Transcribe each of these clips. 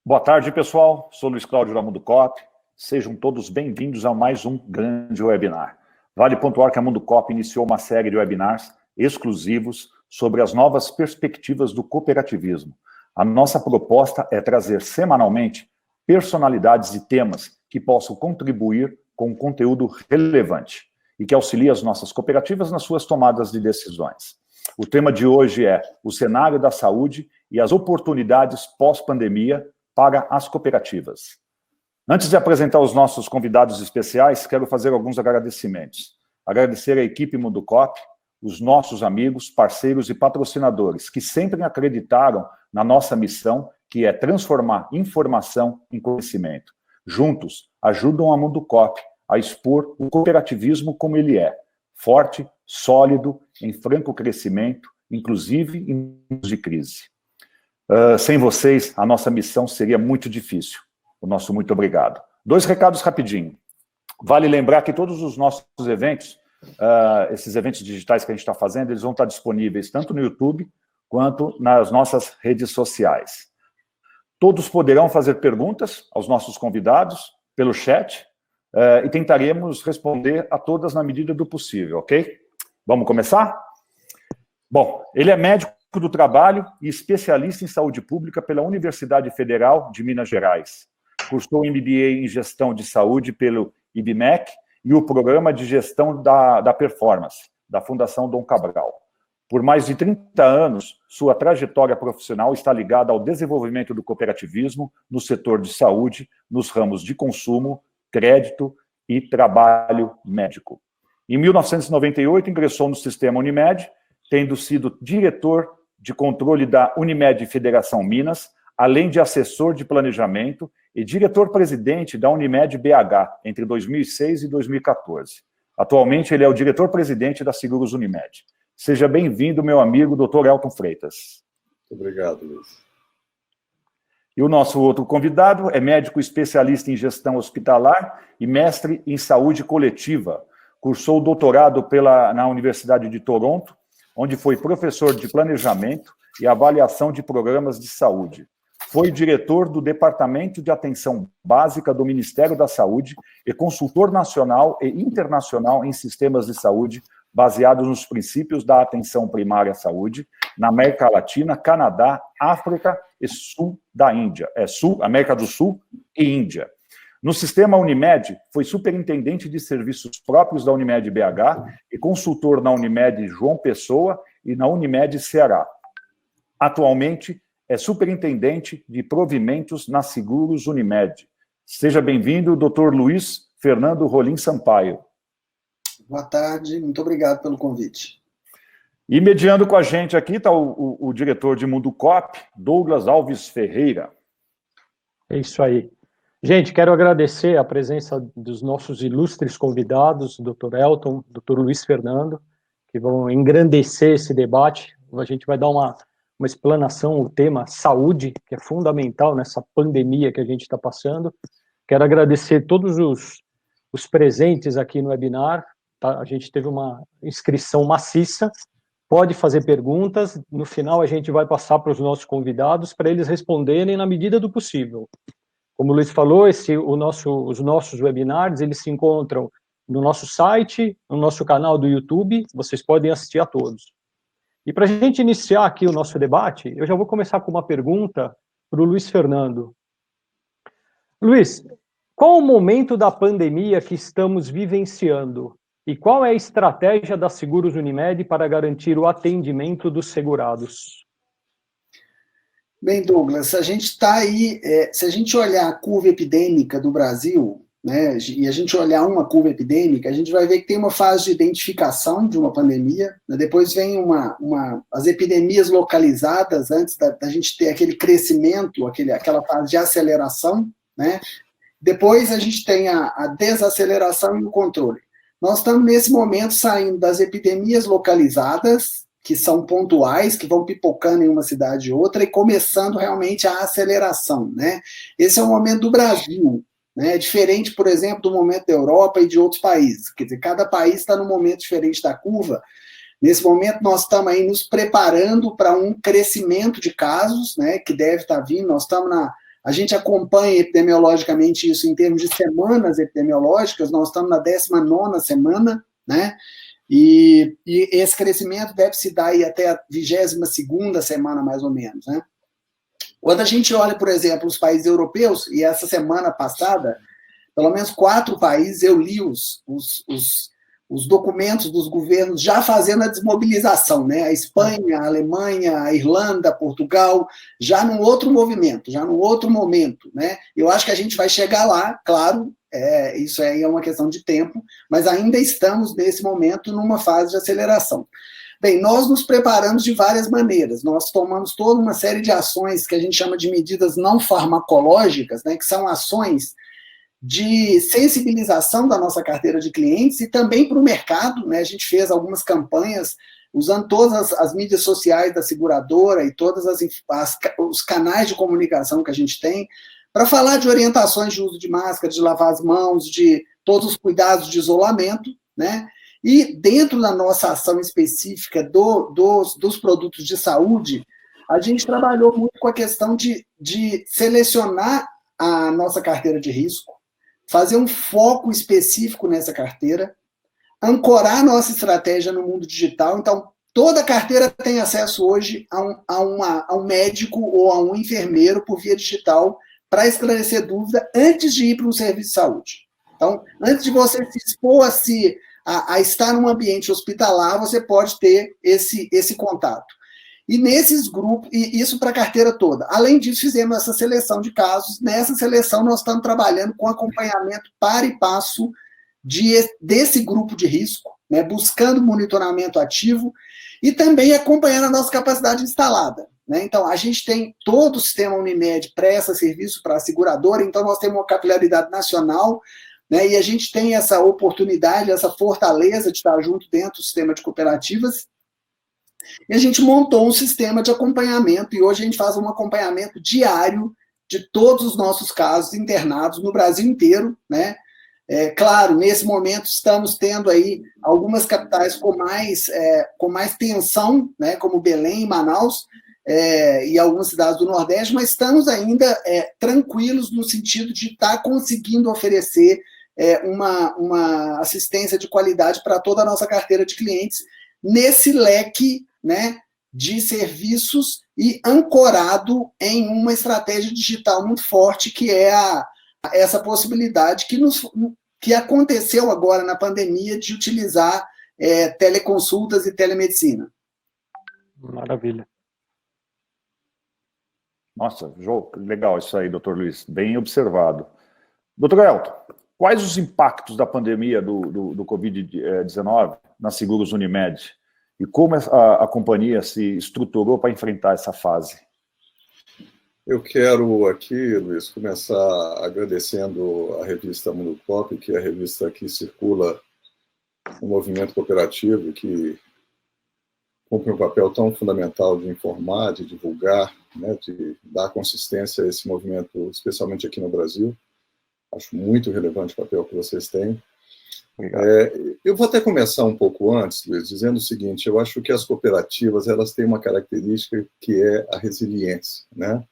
Boa tarde, pessoal. Sou Luiz Cláudio da Mundo Cop. Sejam todos bem-vindos a mais um grande webinar. Vale pontuar que a Mundo Cop iniciou uma série de webinars exclusivos sobre as novas perspectivas do cooperativismo. A nossa proposta é trazer semanalmente personalidades e temas que possam contribuir com um conteúdo relevante e que auxilie as nossas cooperativas nas suas tomadas de decisões. O tema de hoje é o cenário da saúde e as oportunidades pós-pandemia para as cooperativas. Antes de apresentar os nossos convidados especiais, quero fazer alguns agradecimentos. Agradecer à equipe Mundo Cop, os nossos amigos, parceiros e patrocinadores, que sempre acreditaram na nossa missão, que é transformar informação em conhecimento. Juntos, ajudam a Mundo Cop a expor o cooperativismo como ele é, forte, sólido, em franco crescimento, inclusive em tempos de crise. Sem vocês, a nossa missão seria muito difícil. O nosso muito obrigado. 2 recados rapidinho. Vale lembrar que todos os nossos eventos, esses eventos digitais que a gente está fazendo, eles vão estar disponíveis tanto no YouTube quanto nas nossas redes sociais. Todos poderão fazer perguntas aos nossos convidados pelo chat e tentaremos responder a todas na medida do possível, ok? Vamos começar? Bom, ele é médico do trabalho e especialista em saúde pública pela Universidade Federal de Minas Gerais. Cursou MBA em Gestão de Saúde pelo IBMEC e o Programa de Gestão da Performance, da Fundação Dom Cabral. Por mais de 30 anos, sua trajetória profissional está ligada ao desenvolvimento do cooperativismo no setor de saúde, nos ramos de consumo, crédito e trabalho médico. Em 1998, ingressou no sistema Unimed, tendo sido diretor de controle da Unimed Federação Minas, além de assessor de planejamento e diretor-presidente da Unimed BH, entre 2006 e 2014. Atualmente, ele é o diretor-presidente da Seguros Unimed. Seja bem-vindo, meu amigo, Dr. Elton Freitas. Obrigado, Luiz. E o nosso outro convidado é médico especialista em gestão hospitalar e mestre em saúde coletiva. Cursou o doutorado na Universidade de Toronto, onde foi professor de planejamento e avaliação de programas de saúde. Foi diretor do Departamento de Atenção Básica do Ministério da Saúde e consultor nacional e internacional em sistemas de saúde baseados nos princípios da atenção primária à saúde na América Latina, Canadá, África e Sul da Índia. América do Sul e Índia. No sistema Unimed, foi superintendente de serviços próprios da Unimed BH e consultor na Unimed João Pessoa e na Unimed Ceará. Atualmente, é superintendente de provimentos na Seguros Unimed. Seja bem-vindo, Dr. Luiz Fernando Rolim Sampaio. Boa tarde, muito obrigado pelo convite. E mediando com a gente aqui está o diretor de Mundo Cop, Douglas Alves Ferreira. É isso aí. Gente, quero agradecer a presença dos nossos ilustres convidados, Dr. Elton, Dr. Luiz Fernando, que vão engrandecer esse debate. A gente vai dar uma explanação, o tema saúde, que é fundamental nessa pandemia que a gente está passando. Quero agradecer todos os presentes aqui no webinar. Tá? A gente teve uma inscrição maciça. Pode fazer perguntas. No final, a gente vai passar para os nossos convidados para eles responderem na medida do possível. Como o Luiz falou, os nossos webinars, eles se encontram no nosso site, no nosso canal do YouTube, vocês podem assistir a todos. E para a gente iniciar aqui o nosso debate, eu já vou começar com uma pergunta para o Luiz Fernando. Luiz, qual o momento da pandemia que estamos vivenciando? E qual é a estratégia da Seguros Unimed para garantir o atendimento dos segurados? Bem, Douglas, a gente está aí, se a gente olhar a curva epidêmica do Brasil, né, e a gente olhar uma curva epidêmica, a gente vai ver que tem uma fase de identificação de uma pandemia, né, depois vem as epidemias localizadas, antes da gente ter aquele crescimento, aquela fase de aceleração, né, depois a gente tem a desaceleração e o controle. Nós estamos, nesse momento, saindo das epidemias localizadas, que são pontuais, que vão pipocando em uma cidade e outra, e começando realmente a aceleração, né? Esse é o momento do Brasil, né? Diferente, por exemplo, do momento da Europa e de outros países. Quer dizer, cada país está num momento diferente da curva. Nesse momento, nós estamos aí nos preparando para um crescimento de casos, né? Que deve estar vindo. Nós estamos A gente acompanha epidemiologicamente isso em termos de semanas epidemiológicas, nós estamos na 19ª semana, né? E esse crescimento deve se dar aí até a 22ª semana, mais ou menos, né? Quando a gente olha, por exemplo, os países europeus, e essa semana passada, pelo menos 4 países, eu li os documentos dos governos já fazendo a desmobilização, né? A Espanha, a Alemanha, a Irlanda, Portugal, já num outro movimento, já num outro momento, né? Eu acho que a gente vai chegar lá, claro, isso aí é uma questão de tempo, mas ainda estamos, nesse momento, numa fase de aceleração. Bem, nós nos preparamos de várias maneiras, nós tomamos toda uma série de ações que a gente chama de medidas não farmacológicas, né, que são ações de sensibilização da nossa carteira de clientes e também para o mercado, né, a gente fez algumas campanhas usando todas as mídias sociais da seguradora e todos os canais de comunicação que a gente tem, para falar de orientações de uso de máscara, de lavar as mãos, de todos os cuidados de isolamento, né? E dentro da nossa ação específica dos produtos de saúde, a gente trabalhou muito com a questão de selecionar a nossa carteira de risco, fazer um foco específico nessa carteira, ancorar nossa estratégia no mundo digital. Então, toda carteira tem acesso hoje a um médico ou a um enfermeiro por via digital para esclarecer dúvida antes de ir para um serviço de saúde. Então, antes de você se expor a estar num ambiente hospitalar, você pode ter esse contato. E nesses grupos, e isso para a carteira toda. Além disso, fizemos essa seleção de casos. Nessa seleção, nós estamos trabalhando com acompanhamento par e passo desse grupo de risco, né, buscando monitoramento ativo e também acompanhando a nossa capacidade instalada. Né? Então, a gente tem todo o sistema Unimed presta serviço para a seguradora, então nós temos uma capilaridade nacional, né, e a gente tem essa oportunidade, essa fortaleza de estar junto dentro do sistema de cooperativas, e a gente montou um sistema de acompanhamento, e hoje a gente faz um acompanhamento diário de todos os nossos casos internados no Brasil inteiro, né? Claro, nesse momento estamos tendo aí algumas capitais com mais tensão, né, como Belém e Manaus, e algumas cidades do Nordeste, mas estamos ainda tranquilos no sentido de estar conseguindo oferecer uma assistência de qualidade para toda a nossa carteira de clientes, nesse leque, né, de serviços e ancorado em uma estratégia digital muito forte, que é essa possibilidade que aconteceu agora na pandemia de utilizar teleconsultas e telemedicina. Maravilha. Nossa, legal isso aí, doutor Luiz, bem observado. Doutor Elton, quais os impactos da pandemia do Covid-19 nas seguros Unimed? E como a companhia se estruturou para enfrentar essa fase? Eu quero aqui, Luiz, começar agradecendo a revista Mundo Cop, que é a revista que circula o movimento cooperativo, que cumpre um papel tão fundamental de informar, de divulgar, né, de dar consistência a esse movimento, especialmente aqui no Brasil. Acho muito relevante o papel que vocês têm. Eu vou até começar um pouco antes, Luiz, dizendo o seguinte: eu acho que as cooperativas elas têm uma característica que é a resiliência, né?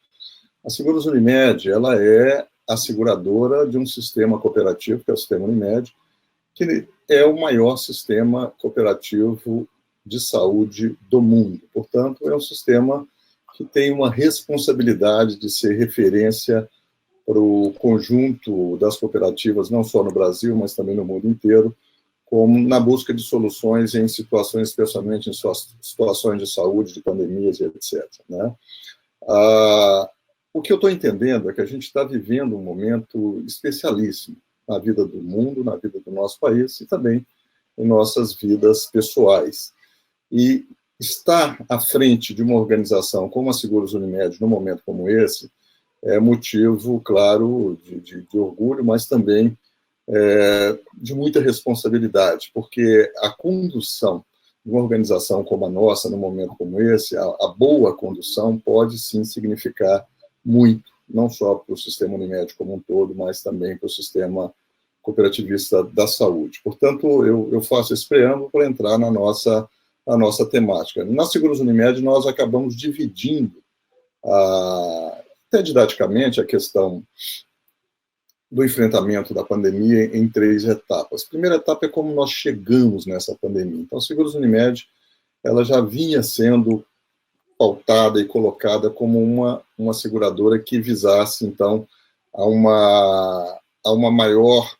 A Seguros Unimed, ela é a seguradora de um sistema cooperativo, que é o sistema Unimed, que é o maior sistema cooperativo de saúde do mundo. Portanto, é um sistema que tem uma responsabilidade de ser referência para o conjunto das cooperativas, não só no Brasil, mas também no mundo inteiro, como na busca de soluções em situações, especialmente em situações de saúde, de pandemias e etc. Né? O que eu estou entendendo é que a gente está vivendo um momento especialíssimo na vida do mundo, na vida do nosso país e também em nossas vidas pessoais. E estar à frente de uma organização como a Seguros Unimed, num momento como esse, é motivo, claro, de orgulho, mas também de muita responsabilidade, porque a condução de uma organização como a nossa, num momento como esse, a boa condução pode sim significar muito, não só para o sistema Unimed como um todo, mas também para o sistema cooperativista da saúde. Portanto, eu faço esse preâmbulo para entrar na nossa temática. Na Seguros Unimed, nós acabamos dividindo até didaticamente, a questão do enfrentamento da pandemia em 3 etapas. A primeira etapa é como nós chegamos nessa pandemia. Então, a Seguros Unimed, ela já vinha sendo pautada e colocada como uma seguradora que visasse, então, a uma maior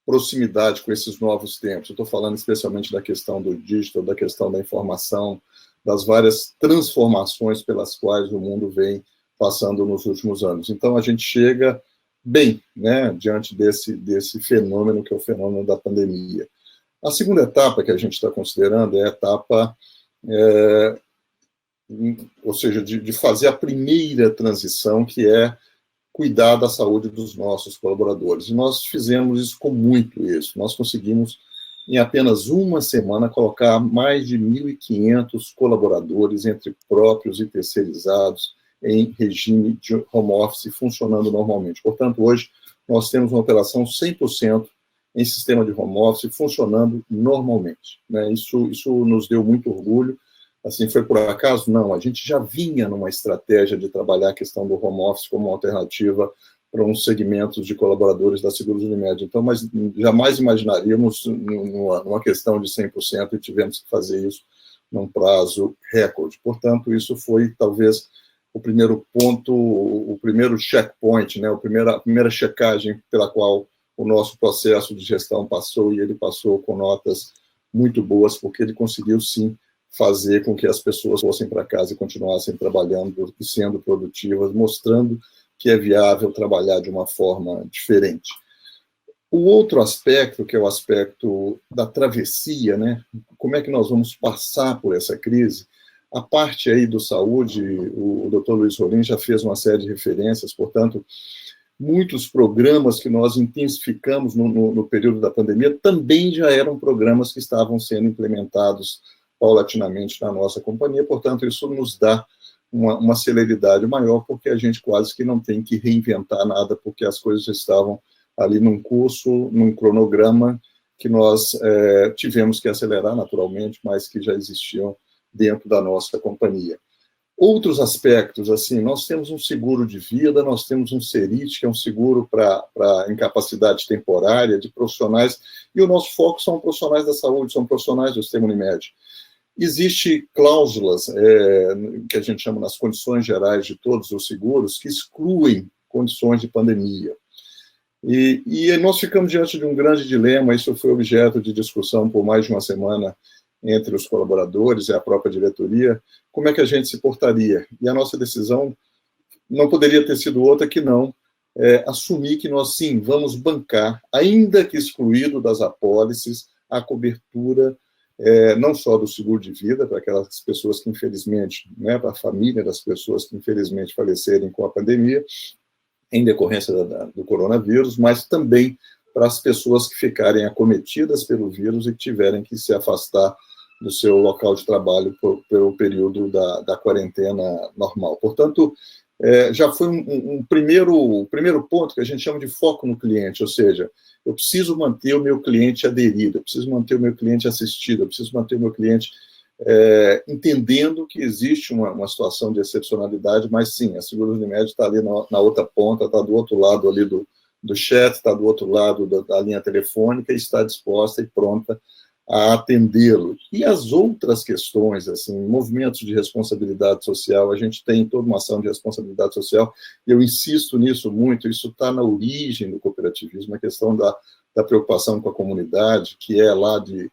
proximidade com esses novos tempos. Eu estou falando especialmente da questão do digital, da questão da informação, das várias transformações pelas quais o mundo vem passando nos últimos anos. Então, a gente chega bem, né, diante desse fenômeno, que é o fenômeno da pandemia. A segunda etapa que a gente está considerando é a etapa, ou seja, de fazer a primeira transição, que é cuidar da saúde dos nossos colaboradores. E nós fizemos isso com muito êxito. Nós conseguimos, em apenas uma semana, colocar mais de 1.500 colaboradores, entre próprios e terceirizados, em regime de home office funcionando normalmente. Portanto, hoje, nós temos uma operação 100% em sistema de home office funcionando normalmente, né? Isso nos deu muito orgulho. Assim, foi por acaso? Não, a gente já vinha numa estratégia de trabalhar a questão do home office como alternativa para uns segmentos de colaboradores da Seguros Unimed. Então, mas jamais imaginaríamos numa questão de 100% e tivemos que fazer isso num prazo recorde. Portanto, isso foi, talvez, o primeiro ponto, o primeiro checkpoint, né, a primeira checagem pela qual o nosso processo de gestão passou, e ele passou com notas muito boas, porque ele conseguiu, sim, fazer com que as pessoas fossem para casa e continuassem trabalhando e sendo produtivas, mostrando que é viável trabalhar de uma forma diferente. O outro aspecto, que é o aspecto da travessia, né, como é que nós vamos passar por essa crise? A parte aí do saúde, o Dr. Luiz Rolim já fez uma série de referências, portanto, muitos programas que nós intensificamos no período da pandemia também já eram programas que estavam sendo implementados paulatinamente na nossa companhia, portanto, isso nos dá uma celeridade maior, porque a gente quase que não tem que reinventar nada, porque as coisas já estavam ali num curso, num cronograma que nós tivemos que acelerar naturalmente, mas que já existiam dentro da nossa companhia. Outros aspectos, assim, nós temos um seguro de vida, nós temos um SERIT, que é um seguro para incapacidade temporária de profissionais, e o nosso foco são profissionais da saúde, são profissionais do sistema Unimed. Existem cláusulas, que a gente chama nas condições gerais de todos os seguros, que excluem condições de pandemia. E nós ficamos diante de um grande dilema, isso foi objeto de discussão por mais de uma semana entre os colaboradores e a própria diretoria, como é que a gente se portaria. E a nossa decisão não poderia ter sido outra que não assumir que nós, sim, vamos bancar, ainda que excluído das apólices, a cobertura não só do seguro de vida, para aquelas pessoas que, infelizmente, né, para a família das pessoas que, infelizmente, falecerem com a pandemia, em decorrência do coronavírus, mas também para as pessoas que ficarem acometidas pelo vírus e que tiverem que se afastar do seu local de trabalho pelo período da quarentena normal. Portanto, já foi um primeiro ponto que a gente chama de foco no cliente, ou seja, eu preciso manter o meu cliente aderido, eu preciso manter o meu cliente assistido, eu preciso manter o meu cliente entendendo que existe uma situação de excepcionalidade, mas sim, a Seguros Unimed está ali na outra ponta, está do outro lado ali do chat, está do outro lado da linha telefônica e está disposta e pronta a atendê-lo. E as outras questões, assim, movimentos de responsabilidade social, a gente tem toda uma ação de responsabilidade social, e eu insisto nisso muito, isso está na origem do cooperativismo, a questão da preocupação com a comunidade, que é lá de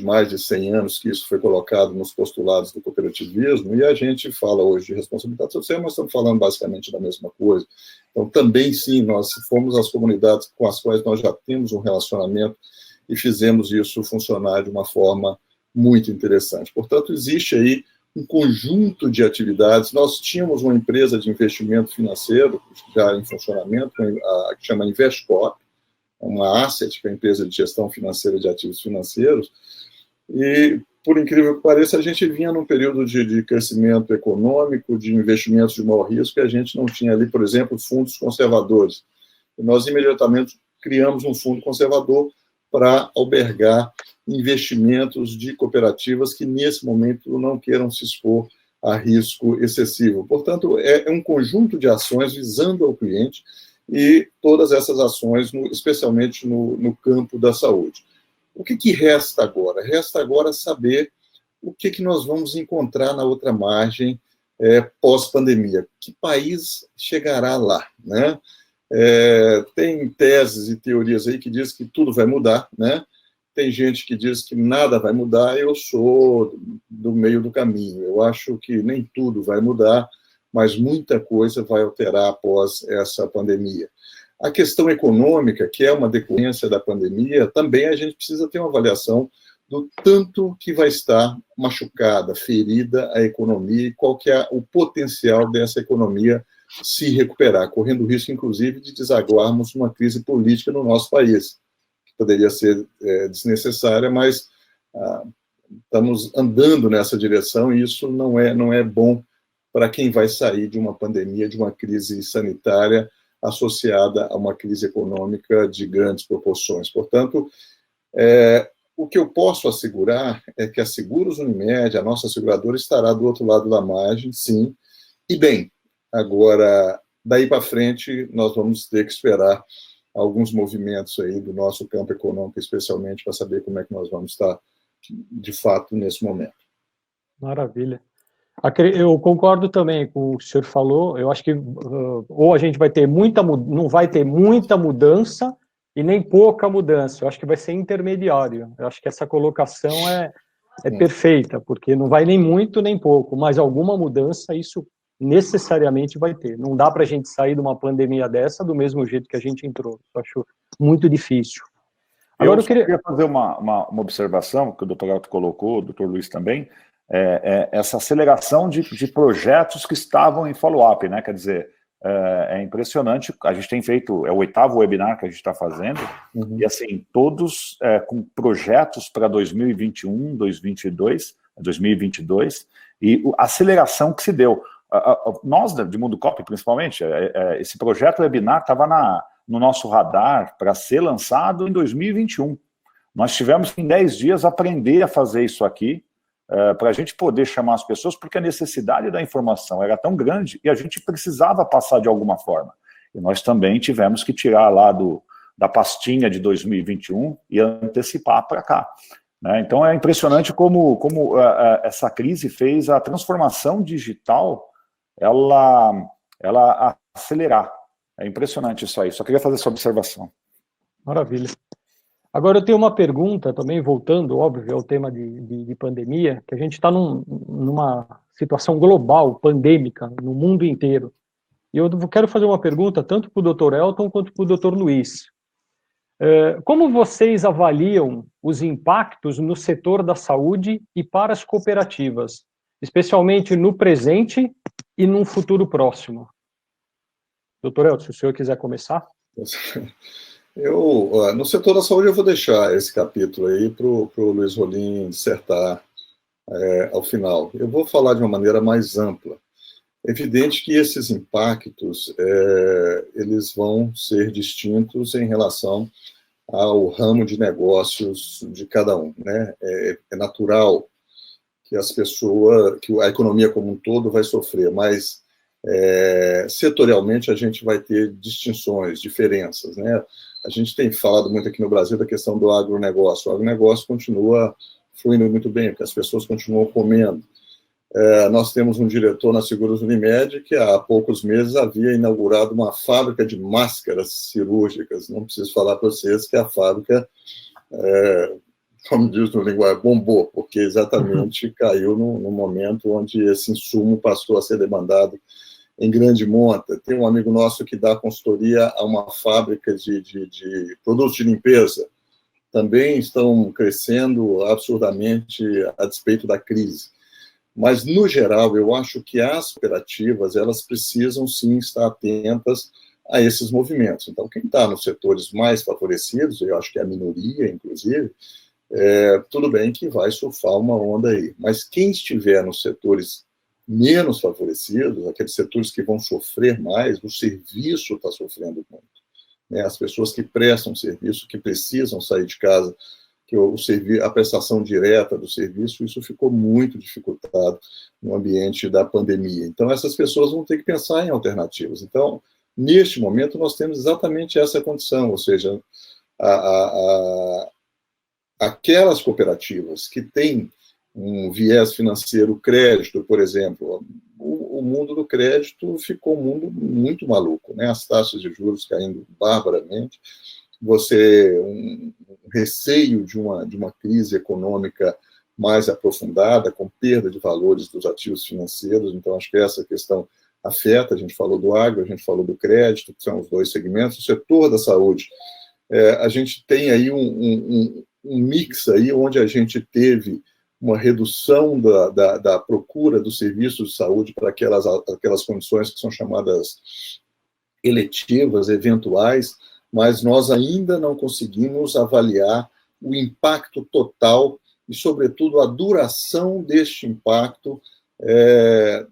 mais de 100 anos que isso foi colocado nos postulados do cooperativismo, e a gente fala hoje de responsabilidade social, mas estamos falando basicamente da mesma coisa. Então, também, sim, nós fomos às comunidades com as quais nós já temos um relacionamento e fizemos isso funcionar de uma forma muito interessante. Portanto, existe aí um conjunto de atividades. Nós tínhamos uma empresa de investimento financeiro já em funcionamento, que chama Investcorp, uma asset, que é a empresa de gestão financeira de ativos financeiros, e, por incrível que pareça, a gente vinha num período de crescimento econômico, de investimentos de maior risco, e a gente não tinha ali, por exemplo, fundos conservadores. E nós imediatamente criamos um fundo conservador para albergar investimentos de cooperativas que, nesse momento, não queiram se expor a risco excessivo. Portanto, é um conjunto de ações visando ao cliente e todas essas ações, especialmente no campo da saúde. O que resta agora? Resta agora saber o que nós vamos encontrar na outra margem pós-pandemia. Que país chegará lá, né? Tem teses e teorias aí que dizem que tudo vai mudar, né? Tem gente que diz que nada vai mudar, eu sou do meio do caminho. Eu acho que nem tudo vai mudar, mas muita coisa vai alterar após essa pandemia. A questão econômica, que é uma decorrência da pandemia, também a gente precisa ter uma avaliação do tanto que vai estar machucada, ferida a economia e qual que é o potencial dessa economia se recuperar, correndo o risco, inclusive, de desaguarmos uma crise política no nosso país, que poderia ser desnecessária, mas estamos andando nessa direção e isso não é bom para quem vai sair de uma pandemia, de uma crise sanitária associada a uma crise econômica de grandes proporções. Portanto, o que eu posso assegurar é que a Seguros Unimed, a nossa seguradora, estará do outro lado da margem, sim, e bem. Agora, daí para frente, nós vamos ter que esperar alguns movimentos aí do nosso campo econômico, especialmente, para saber como é que nós vamos estar, de fato, nesse momento. Maravilha. Eu concordo também com o que o senhor falou. Eu acho que ou a gente vai ter não vai ter muita mudança e nem pouca mudança. Eu acho que vai ser intermediário. Eu acho que essa colocação é perfeita, porque não vai nem muito nem pouco, mas alguma mudança isso necessariamente vai ter. Não dá para a gente sair de uma pandemia dessa do mesmo jeito que a gente entrou. Eu acho muito difícil. Agora, eu queria fazer uma observação, que o doutor Elton colocou, o doutor Luiz também, essa aceleração de projetos que estavam em follow-up, né? Quer dizer, é impressionante, a gente tem feito, é o 8º webinar que a gente está fazendo, e assim, todos com projetos para 2021, 2022, e a aceleração que se deu. Nós, de Mundo Cop, principalmente, esse projeto webinar estava no nosso radar para ser lançado em 2021. Nós tivemos, em 10 dias, aprender a fazer isso aqui, para a gente poder chamar as pessoas, porque a necessidade da informação era tão grande e a gente precisava passar de alguma forma. E nós também tivemos que tirar lá da pastinha de 2021 e antecipar para cá. Né? Então é impressionante como essa crise fez a transformação digital ela acelerar. É impressionante isso aí. Só queria fazer essa observação. Maravilha. Agora eu tenho uma pergunta também, voltando, óbvio, ao tema de pandemia, que a gente está numa situação global, pandêmica, no mundo inteiro. E eu quero fazer uma pergunta tanto para o Dr. Elton quanto para o Dr. Luiz. Como vocês avaliam os impactos no setor da saúde e para as cooperativas, especialmente no presente e num futuro próximo? Dr. Elton, se o senhor quiser começar. No setor da saúde, eu vou deixar esse capítulo aí para o Luiz Rolim dissertar ao final. Eu vou falar de uma maneira mais ampla. É evidente que esses impactos, eles vão ser distintos em relação ao ramo de negócios de cada um, né? É natural que que a economia como um todo vai sofrer, mas setorialmente a gente vai ter distinções, diferenças, né? A gente tem falado muito aqui no Brasil da questão do agronegócio. O agronegócio continua fluindo muito bem, porque as pessoas continuam comendo. Nós temos um diretor na Seguros Unimed que há poucos meses havia inaugurado uma fábrica de máscaras cirúrgicas. Não preciso falar para vocês que a fábrica, como diz no linguagem, bombou, porque exatamente caiu no momento onde esse insumo passou a ser demandado em grande monta. Tem um amigo nosso que dá consultoria a uma fábrica de produtos de limpeza. Também estão crescendo absurdamente a despeito da crise. Mas, no geral, eu acho que as cooperativas, elas precisam, sim, estar atentas a esses movimentos. Então, quem está nos setores mais favorecidos, eu acho que é a minoria, inclusive, tudo bem que vai surfar uma onda aí. Mas quem estiver nos setores menos favorecidos, aqueles setores que vão sofrer mais, o serviço está sofrendo muito. Né? As pessoas que prestam serviço, que precisam sair de casa a prestação direta do serviço, isso ficou muito dificultado no ambiente da pandemia. Então, essas pessoas vão ter que pensar em alternativas. Então, neste momento, nós temos exatamente essa condição, ou seja, aquelas cooperativas que têm um viés financeiro, crédito, por exemplo, o mundo do crédito ficou um mundo muito maluco, né? As taxas de juros caindo barbaramente, um receio de uma crise econômica mais aprofundada, com perda de valores dos ativos financeiros. Então, acho que essa questão afeta. A gente falou do agro, a gente falou do crédito, que são os dois segmentos. O setor da saúde, a gente tem aí um mix aí, onde a gente teve uma redução da procura dos serviços de saúde para aquelas condições que são chamadas eletivas, eventuais, mas nós ainda não conseguimos avaliar o impacto total e, sobretudo, a duração deste impacto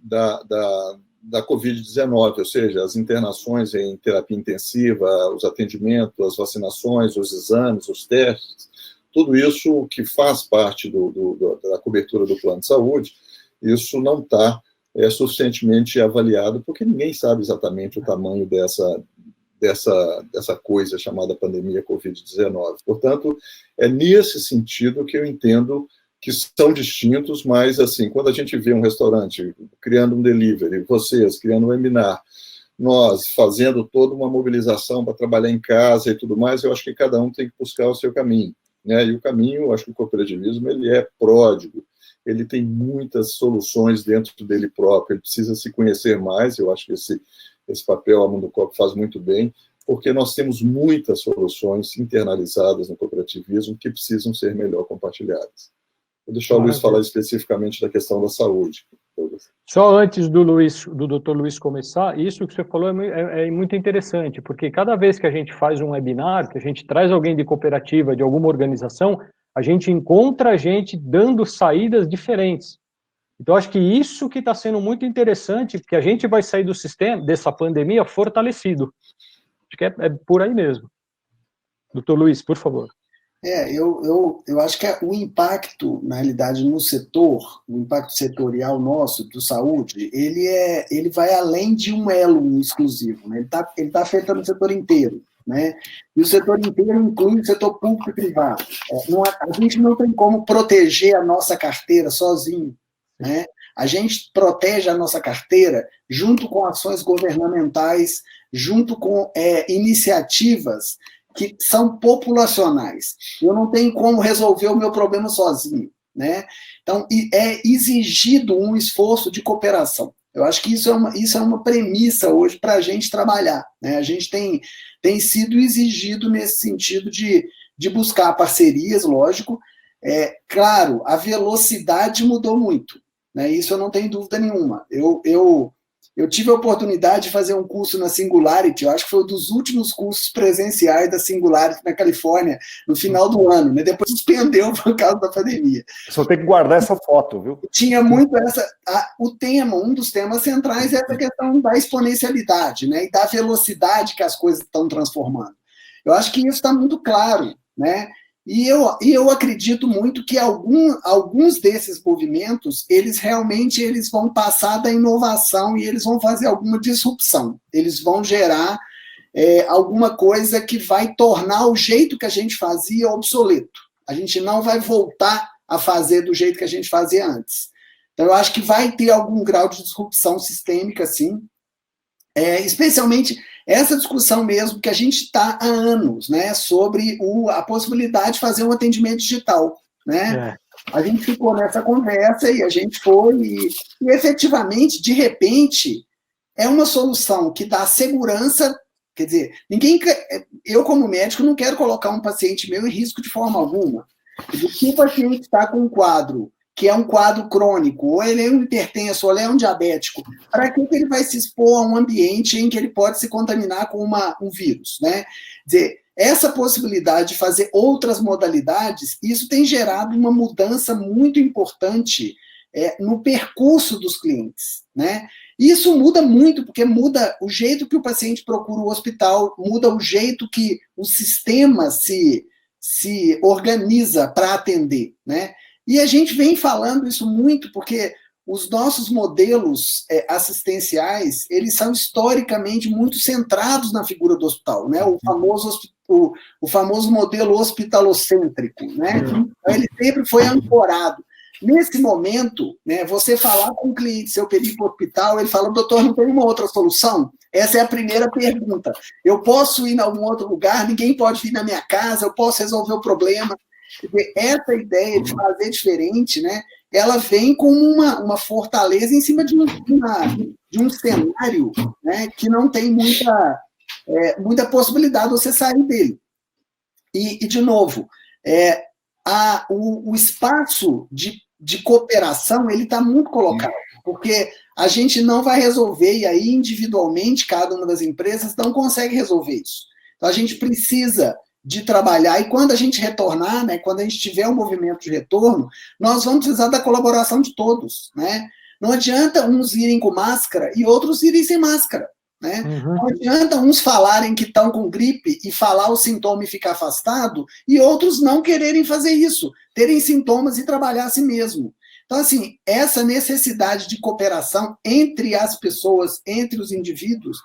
da Covid-19, ou seja, as internações em terapia intensiva, os atendimentos, as vacinações, os exames, os testes, tudo isso que faz parte da cobertura do plano de saúde, isso não está suficientemente avaliado, porque ninguém sabe exatamente o tamanho dessa coisa chamada pandemia Covid-19. Portanto, é nesse sentido que eu entendo que são distintos, mas, assim, quando a gente vê um restaurante criando um delivery, vocês criando um webinar, nós fazendo toda uma mobilização para trabalhar em casa e tudo mais, eu acho que cada um tem que buscar o seu caminho, né? E o caminho, eu acho que o cooperativismo, ele é pródigo, ele tem muitas soluções dentro dele próprio, ele precisa se conhecer mais. Eu acho que esse papel a Mundo Coop faz muito bem, porque nós temos muitas soluções internalizadas no cooperativismo que precisam ser melhor compartilhadas. Vou deixar o Luiz falar especificamente da questão da saúde. Só antes do Dr. Luiz começar, isso que você falou é muito interessante, porque cada vez que a gente faz um webinar, que a gente traz alguém de cooperativa, de alguma organização, a gente encontra gente dando saídas diferentes. Então, acho que isso que está sendo muito interessante, porque a gente vai sair do sistema, dessa pandemia, fortalecido. Acho que é por aí mesmo. Doutor Luiz, por favor. Eu acho que o impacto, na realidade, no setor, o impacto setorial nosso, do saúde, ele vai além de um elo exclusivo, né? Ele tá afetando o setor inteiro, né? E o setor inteiro inclui o setor público e privado. A gente não tem como proteger a nossa carteira sozinho, né? A gente protege a nossa carteira junto com ações governamentais, junto com iniciativas que são populacionais. Eu não tenho como resolver o meu problema sozinho, né? Então, é exigido um esforço de cooperação. Eu acho que isso é uma premissa hoje para a gente trabalhar, né? A gente tem sido exigido nesse sentido de buscar parcerias, lógico. Claro, a velocidade mudou muito, né? Isso eu não tenho dúvida nenhuma. Eu tive a oportunidade de fazer um curso na Singularity, eu acho que foi um dos últimos cursos presenciais da Singularity na Califórnia, no final do ano, né? Depois suspendeu por causa da pandemia. Só tem que guardar essa foto, viu? Tinha muito um dos temas centrais é essa questão da exponencialidade, né? E da velocidade que as coisas estão transformando. Eu acho que isso está muito claro, né? E eu acredito muito que alguns desses movimentos, eles vão passar da inovação e eles vão fazer alguma disrupção. Eles vão gerar alguma coisa que vai tornar o jeito que a gente fazia obsoleto. A gente não vai voltar a fazer do jeito que a gente fazia antes. Então, eu acho que vai ter algum grau de disrupção sistêmica, sim. Especialmente essa discussão mesmo que a gente está há anos, né, sobre a possibilidade de fazer um atendimento digital, né? A gente ficou nessa conversa e a gente foi e efetivamente, de repente, é uma solução que dá segurança. Quer dizer, eu como médico não quero colocar um paciente meu em risco de forma alguma. Se o paciente está com um quadro que é um quadro crônico, ou ele é um hipertenso, ou ele é um diabético, para que ele vai se expor a um ambiente em que ele pode se contaminar com um vírus, né? Quer dizer, essa possibilidade de fazer outras modalidades, isso tem gerado uma mudança muito importante no percurso dos clientes, né? Isso muda muito, porque muda o jeito que o paciente procura o hospital, muda o jeito que o sistema se se organiza para atender, né? E a gente vem falando isso muito porque os nossos modelos assistenciais, eles são historicamente muito centrados na figura do hospital, né? O famoso modelo hospitalocêntrico, né? Então, ele sempre foi ancorado. Nesse momento, né, você falar com o cliente, seu pedir para o hospital, ele fala, doutor, não tem uma outra solução? Essa é a primeira pergunta. Eu posso ir em algum outro lugar, ninguém pode vir na minha casa, eu posso resolver o problema. Essa ideia de fazer diferente, né, ela vem com uma fortaleza em cima de um cenário, né, que não tem muita possibilidade de você sair dele. E de novo, o espaço de cooperação ele está muito colocado, porque a gente não vai resolver, e aí individualmente cada uma das empresas não consegue resolver isso. Então a gente precisa de trabalhar, e quando a gente retornar, né, quando a gente tiver um movimento de retorno, nós vamos precisar da colaboração de todos, né? Não adianta uns irem com máscara e outros irem sem máscara, né? Não adianta uns falarem que estão com gripe e falar o sintoma e ficar afastado, e outros não quererem fazer isso, terem sintomas e trabalhar a si mesmo. Então, assim, essa necessidade de cooperação entre as pessoas, entre os indivíduos,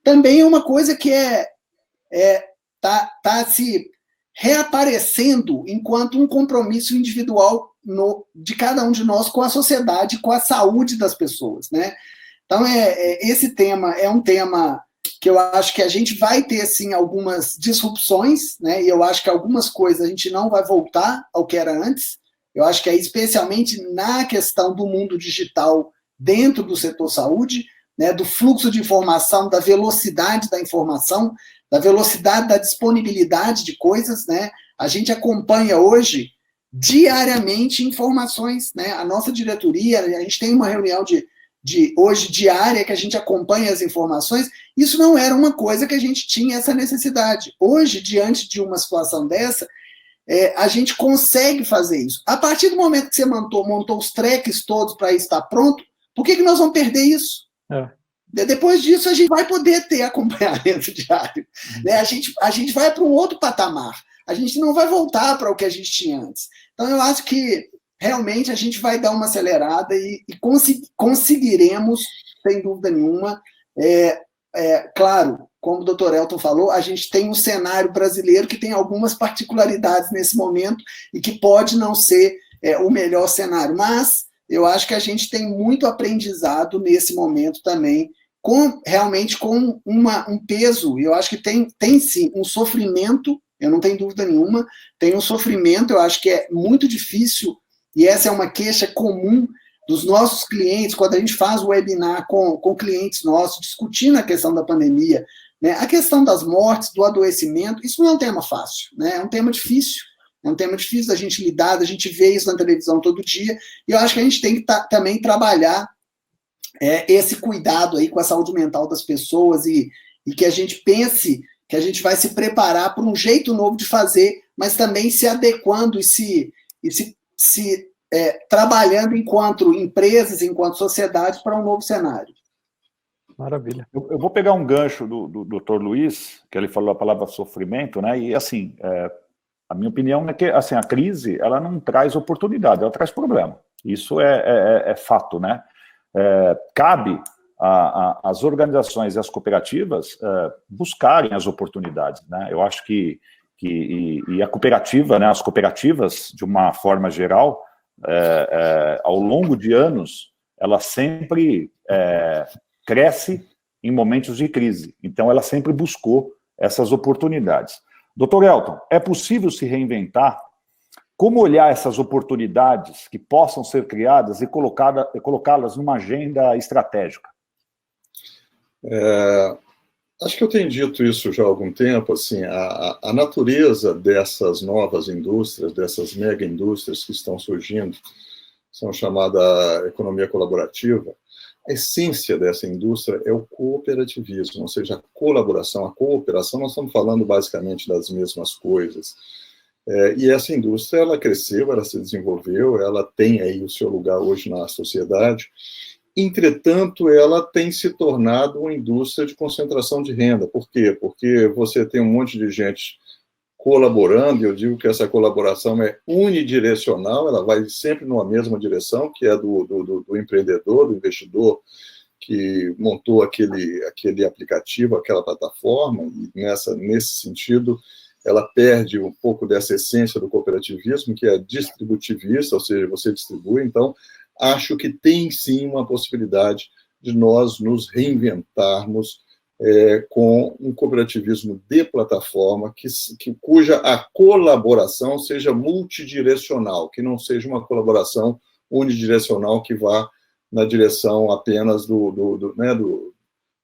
também é uma coisa que tá se reaparecendo enquanto um compromisso individual de cada um de nós com a sociedade, com a saúde das pessoas, né? Então, esse tema é um tema que eu acho que a gente vai ter, sim, algumas disrupções, né? E eu acho que algumas coisas a gente não vai voltar ao que era antes. Eu acho que é especialmente na questão do mundo digital dentro do setor saúde, né? Do fluxo de informação, da velocidade da informação, da velocidade da disponibilidade de coisas, né? A gente acompanha hoje diariamente informações, né? A nossa diretoria, a gente tem uma reunião hoje diária que a gente acompanha as informações. Isso não era uma coisa que a gente tinha essa necessidade. Hoje, diante de uma situação dessa, a gente consegue fazer isso. A partir do momento que você montou os tracks todos para estar pronto, por que nós vamos perder isso? Depois disso, a gente vai poder ter acompanhamento diário. Né? A gente vai para um outro patamar. A gente não vai voltar para o que a gente tinha antes. Então, eu acho que realmente a gente vai dar uma acelerada e conseguiremos, sem dúvida nenhuma. Claro, como o doutor Elton falou, a gente tem um cenário brasileiro que tem algumas particularidades nesse momento e que pode não ser o melhor cenário, mas eu acho que a gente tem muito aprendizado nesse momento também, realmente com um peso. Eu acho que tem sim um sofrimento, eu não tenho dúvida nenhuma, tem um sofrimento, eu acho que é muito difícil, e essa é uma queixa comum dos nossos clientes, quando a gente faz o webinar com clientes nossos, discutindo a questão da pandemia, né? A questão das mortes, do adoecimento, isso não é um tema fácil, né? É um tema difícil da gente lidar, da gente ver isso na televisão todo dia, e eu acho que a gente tem que também trabalhar esse cuidado aí com a saúde mental das pessoas e que a gente pense que a gente vai se preparar para um jeito novo de fazer, mas também se adequando e se trabalhando enquanto empresas, enquanto sociedade, para um novo cenário. Maravilha. Eu vou pegar um gancho do Dr. Luiz, que ele falou a palavra sofrimento, né? E assim, a minha opinião é que assim, a crise ela não traz oportunidade, ela traz problema. Isso é fato, né? Cabe às organizações e às cooperativas buscarem as oportunidades, né? Eu acho que a cooperativa, né? As cooperativas, de uma forma geral, ao longo de anos, ela sempre cresce em momentos de crise. Então, ela sempre buscou essas oportunidades. Dr. Elton, é possível se reinventar? Como olhar essas oportunidades que possam ser criadas e colocá-las numa agenda estratégica? Acho que eu tenho dito isso já há algum tempo, assim, a natureza dessas novas indústrias, dessas mega indústrias que estão surgindo, são chamada economia colaborativa. A essência dessa indústria é o cooperativismo, ou seja, a colaboração, a cooperação. Nós estamos falando basicamente das mesmas coisas. E essa indústria, ela cresceu, ela se desenvolveu, ela tem aí o seu lugar hoje na sociedade. Entretanto, ela tem se tornado uma indústria de concentração de renda. Por quê? Porque você tem um monte de gente colaborando, eu digo que essa colaboração é unidirecional, ela vai sempre numa mesma direção, que é do empreendedor, do investidor, que montou aquele aplicativo, aquela plataforma, e nesse sentido, ela perde um pouco dessa essência do cooperativismo, que é distributivista, ou seja, você distribui. Então, acho que tem sim uma possibilidade de nós nos reinventarmos com um cooperativismo de plataforma, cuja a colaboração seja multidirecional, que não seja uma colaboração unidirecional que vá na direção apenas do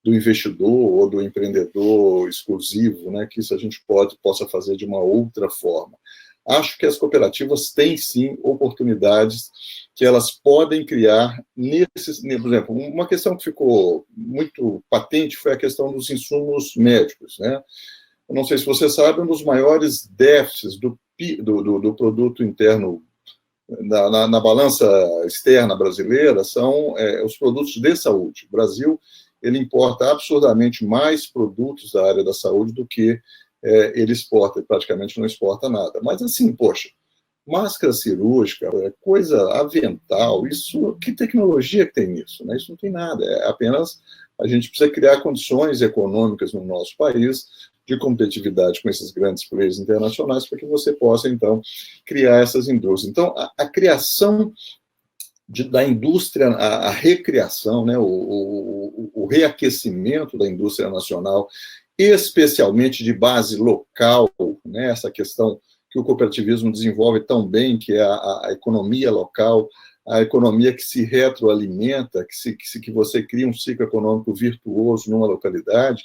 investidor ou do empreendedor exclusivo, né, que isso a gente possa fazer de uma outra forma. Acho que as cooperativas têm, sim, oportunidades que elas podem criar por exemplo, uma questão que ficou muito patente foi a questão dos insumos médicos, né? Eu não sei se você sabe, um dos maiores déficits do produto interno na balança externa brasileira são os produtos de saúde. O Brasil, ele importa absurdamente mais produtos da área da saúde do que ele exporta, ele praticamente não exporta nada. Mas assim, poxa, máscara cirúrgica, coisa avental, isso, que tecnologia que tem nisso? Né? Isso não tem nada, é apenas a gente precisa criar condições econômicas no nosso país de competitividade com esses grandes players internacionais para que você possa, então, criar essas indústrias. Então, a criação da indústria, a recriação, né, o reaquecimento da indústria nacional, especialmente de base local, né, essa questão que o cooperativismo desenvolve tão bem, que é a economia local, a economia que se retroalimenta, que você cria um ciclo econômico virtuoso numa localidade.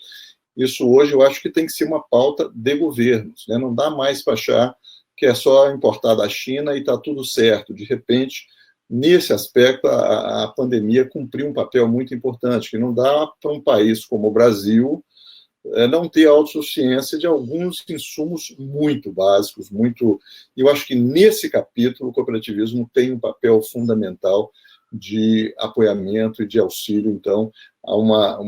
Isso hoje eu acho que tem que ser uma pauta de governos, né? Não dá mais para achar que é só importar da China e está tudo certo. De repente, nesse aspecto, a pandemia cumpriu um papel muito importante, que não dá para um país como o Brasil não ter autossuficiência de alguns insumos muito básicos, eu acho que nesse capítulo o cooperativismo tem um papel fundamental de apoiamento e de auxílio, então, a uma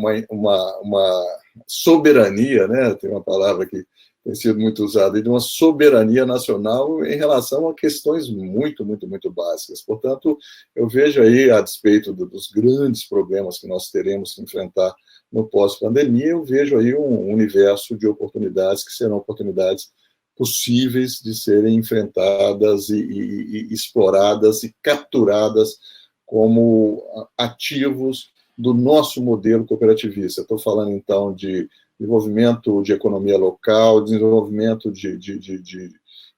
soberania, né? Tem uma palavra que tem sido muito usada, de uma soberania nacional em relação a questões muito, muito, muito básicas. Portanto, eu vejo aí, a despeito dos grandes problemas que nós teremos que enfrentar no pós-pandemia, eu vejo aí um universo de oportunidades que serão oportunidades possíveis de serem enfrentadas e exploradas e capturadas como ativos do nosso modelo cooperativista. Estou falando, então, de desenvolvimento de economia local, desenvolvimento de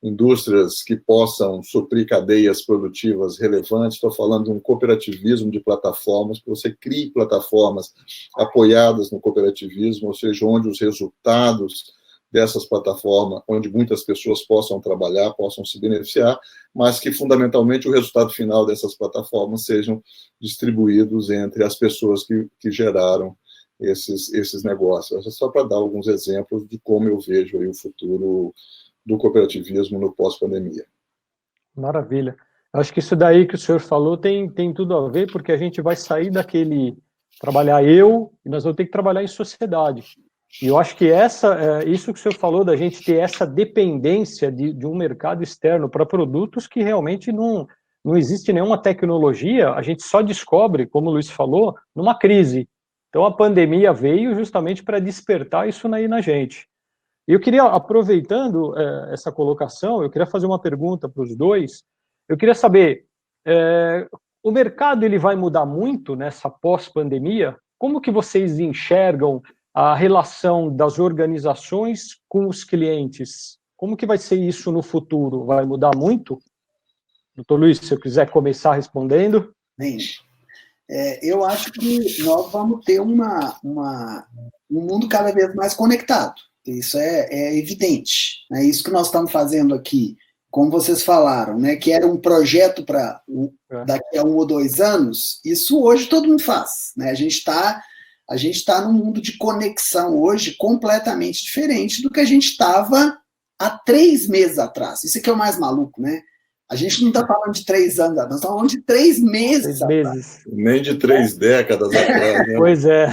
indústrias que possam suprir cadeias produtivas relevantes. Estou falando de um cooperativismo de plataformas, que você crie plataformas apoiadas no cooperativismo, ou seja, onde os resultados dessas plataformas, onde muitas pessoas possam trabalhar, possam se beneficiar, mas que, fundamentalmente, o resultado final dessas plataformas sejam distribuídos entre as pessoas que geraram esses negócios. É só para dar alguns exemplos de como eu vejo aí o futuro do cooperativismo no pós-pandemia. Maravilha. Acho que isso daí que o senhor falou tem tudo a ver, porque a gente vai sair daquele trabalhar e nós vamos ter que trabalhar em sociedade. E eu acho que isso que o senhor falou, da gente ter essa dependência de um mercado externo para produtos que realmente não existe nenhuma tecnologia, a gente só descobre, como o Luiz falou, numa crise. Então a pandemia veio justamente para despertar isso aí na gente. E eu queria, aproveitando essa colocação, eu queria fazer uma pergunta para os dois. Eu queria saber, o mercado ele vai mudar muito nessa pós-pandemia? Como que vocês enxergam a relação das organizações com os clientes? Como que vai ser isso no futuro? Vai mudar muito? Doutor Luiz, se eu quiser começar respondendo. Bem, eu acho que nós vamos ter um mundo cada vez mais conectado. Isso é evidente. É isso que nós estamos fazendo aqui, como vocês falaram, né, que era um projeto para daqui a 1 ou 2 anos, isso hoje todo mundo faz. Né? A gente está num mundo de conexão hoje completamente diferente do que a gente estava há 3 meses atrás. Isso aqui é o mais maluco, né? A gente não está falando de 3 anos, nós estamos falando de 3 meses. 3 meses. Nem de 3 décadas atrás, né? Pois é.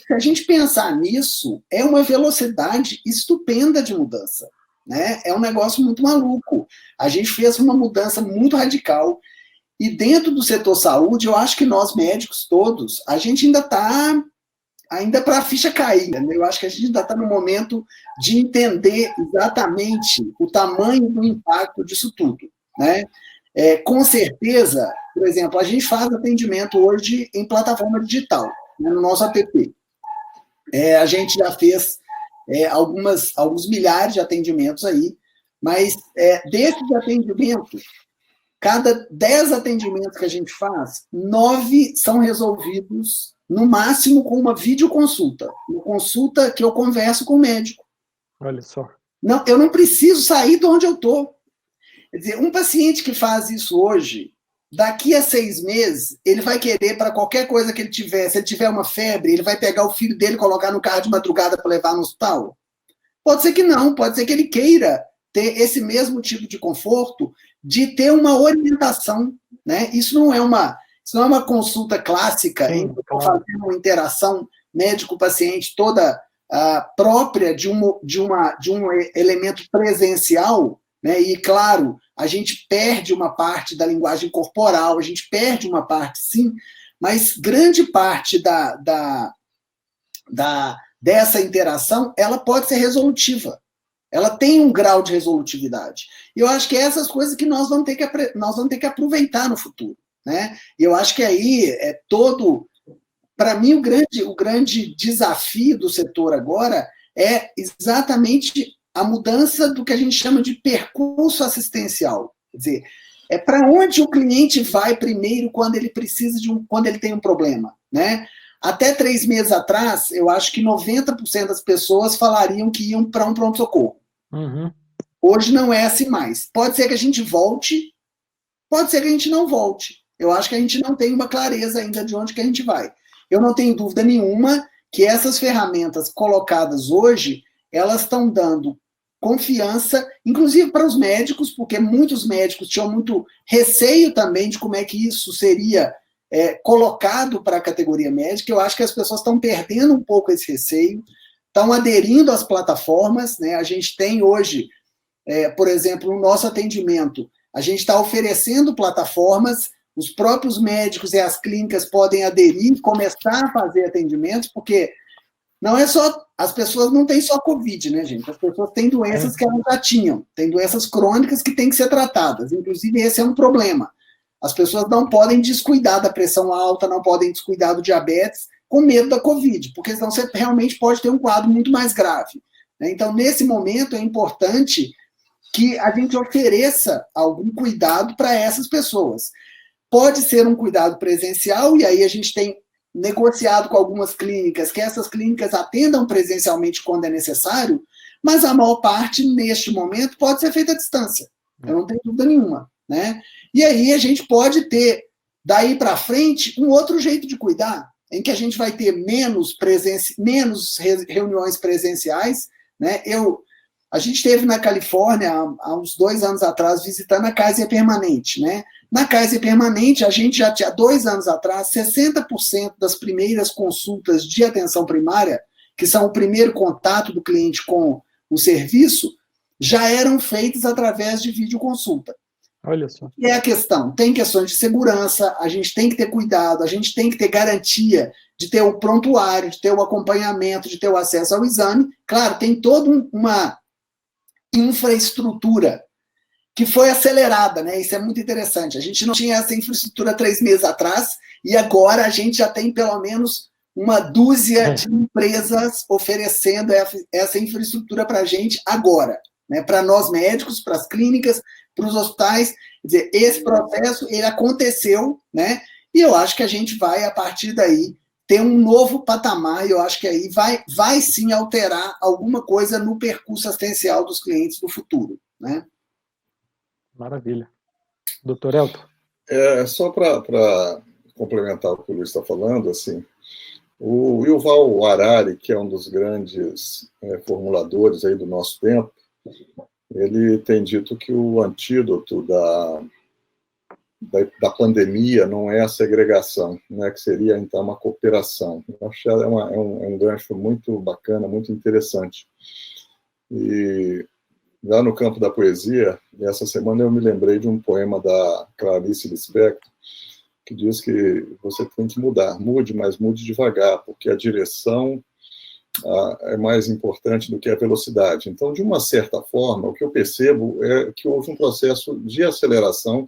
Se a gente pensar nisso, é uma velocidade estupenda de mudança, né? É um negócio muito maluco. A gente fez uma mudança muito radical. E dentro do setor saúde, eu acho que nós médicos todos, a gente ainda está para a ficha cair, né? Eu acho que a gente ainda está no momento de entender exatamente o tamanho do impacto disso tudo, né? Com certeza, por exemplo, a gente faz atendimento hoje em plataforma digital, né, no nosso app. A gente já fez alguns milhares de atendimentos aí, mas desses atendimentos, cada 10 atendimentos que a gente faz, 9 são resolvidos, no máximo, com uma videoconsulta. Uma consulta que eu converso com o médico. Olha só. Não, eu não preciso sair de onde eu estou. Quer dizer, um paciente que faz isso hoje, daqui a 6 meses, ele vai querer, para qualquer coisa que ele tiver, se ele tiver uma febre, ele vai pegar o filho dele e colocar no carro de madrugada para levar no hospital? Pode ser que não, pode ser que ele queira ter esse mesmo tipo de conforto, de ter uma orientação, né? Isso não é uma consulta clássica, em que eu estou fazendo uma interação médico-paciente toda própria de um elemento presencial, né? E, claro, a gente perde uma parte da linguagem corporal, a gente perde uma parte, sim, mas grande parte dessa interação, ela pode ser resolutiva. Ela tem um grau de resolutividade. E eu acho que é essas coisas que nós vamos ter que aproveitar no futuro, né? E eu acho que aí para mim, o grande desafio do setor agora é exatamente a mudança do que a gente chama de percurso assistencial. Quer dizer, é para onde o cliente vai primeiro quando ele precisa quando ele tem um problema, né? Até 3 meses atrás, eu acho que 90% das pessoas falariam que iam para um pronto-socorro. Uhum. Hoje não é assim mais. Pode ser que a gente volte, pode ser que a gente não volte. Eu acho que a gente não tem uma clareza ainda de onde que a gente vai. Eu não tenho dúvida nenhuma que essas ferramentas colocadas hoje, elas estão dando confiança, inclusive para os médicos, porque muitos médicos tinham muito receio também de como é que isso seria colocado para a categoria médica. Eu acho que as pessoas estão perdendo um pouco esse receio, estão aderindo às plataformas, né? A gente tem hoje, por exemplo, no nosso atendimento, a gente está oferecendo plataformas, os próprios médicos e as clínicas podem aderir, começar a fazer atendimentos, porque não é só, as pessoas não têm só Covid, né, gente? As pessoas têm doenças que elas já tinham, têm doenças crônicas que têm que ser tratadas, inclusive esse é um problema. As pessoas não podem descuidar da pressão alta, não podem descuidar do diabetes, com medo da Covid, porque senão você realmente pode ter um quadro muito mais grave. Então, nesse momento, é importante que a gente ofereça algum cuidado para essas pessoas. Pode ser um cuidado presencial, e aí a gente tem negociado com algumas clínicas, que essas clínicas atendam presencialmente quando é necessário, mas a maior parte, neste momento, pode ser feita à distância. Eu não tenho dúvida nenhuma, né? E aí a gente pode ter, daí para frente, um outro jeito de cuidar, em que a gente vai ter menos reuniões presenciais, né? A gente esteve na Califórnia, há uns 2 anos atrás, visitando a Kaiser Permanente, né? Na Kaiser Permanente, a gente já tinha, 2 anos atrás, 60% das primeiras consultas de atenção primária, que são o primeiro contato do cliente com o serviço, já eram feitas através de videoconsulta. Olha só. E é a questão, tem questões de segurança, a gente tem que ter cuidado, a gente tem que ter garantia de ter o prontuário, de ter o acompanhamento, de ter o acesso ao exame. Claro, tem toda uma infraestrutura que foi acelerada, né? Isso é muito interessante. A gente não tinha essa infraestrutura 3 meses atrás, e agora a gente já tem pelo menos uma dúzia de empresas oferecendo essa infraestrutura para a gente agora, né? Para nós médicos, para as clínicas, para os hospitais. Quer dizer, esse processo, ele aconteceu, né? E eu acho que a gente vai, a partir daí, ter um novo patamar, e eu acho que aí vai sim alterar alguma coisa no percurso assistencial dos clientes do futuro, né? Maravilha. Doutor Elton? Só para complementar o que o Luiz está falando, assim, o Yuval Harari, que é um dos grandes formuladores aí do nosso tempo, ele tem dito que o antídoto da pandemia não é a segregação, né, que seria, então, uma cooperação. Eu acho que é um gancho muito bacana, muito interessante. E lá no campo da poesia, essa semana eu me lembrei de um poema da Clarice Lispector, que diz que você tem que mudar, mude, mas mude devagar, porque a direção é mais importante do que a velocidade. Então, de uma certa forma, o que eu percebo é que houve um processo de aceleração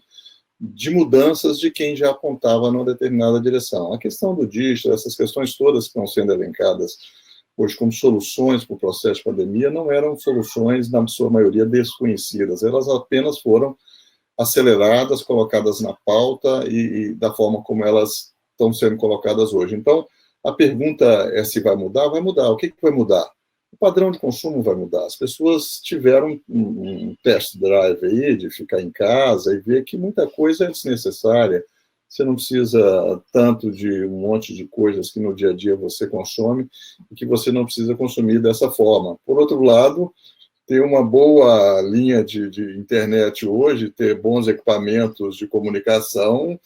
de mudanças de quem já apontava numa determinada direção. A questão do dígito, essas questões todas que estão sendo elencadas hoje como soluções para o processo de pandemia, não eram soluções, na sua maioria, desconhecidas. Elas apenas foram aceleradas, colocadas na pauta e da forma como elas estão sendo colocadas hoje. Então, a pergunta é se vai mudar? Vai mudar. O que vai mudar? O padrão de consumo vai mudar. As pessoas tiveram um test drive aí de ficar em casa e ver que muita coisa é desnecessária. Você não precisa tanto de um monte de coisas que no dia a dia você consome e que você não precisa consumir dessa forma. Por outro lado, ter uma boa linha de internet hoje, ter bons equipamentos de comunicação,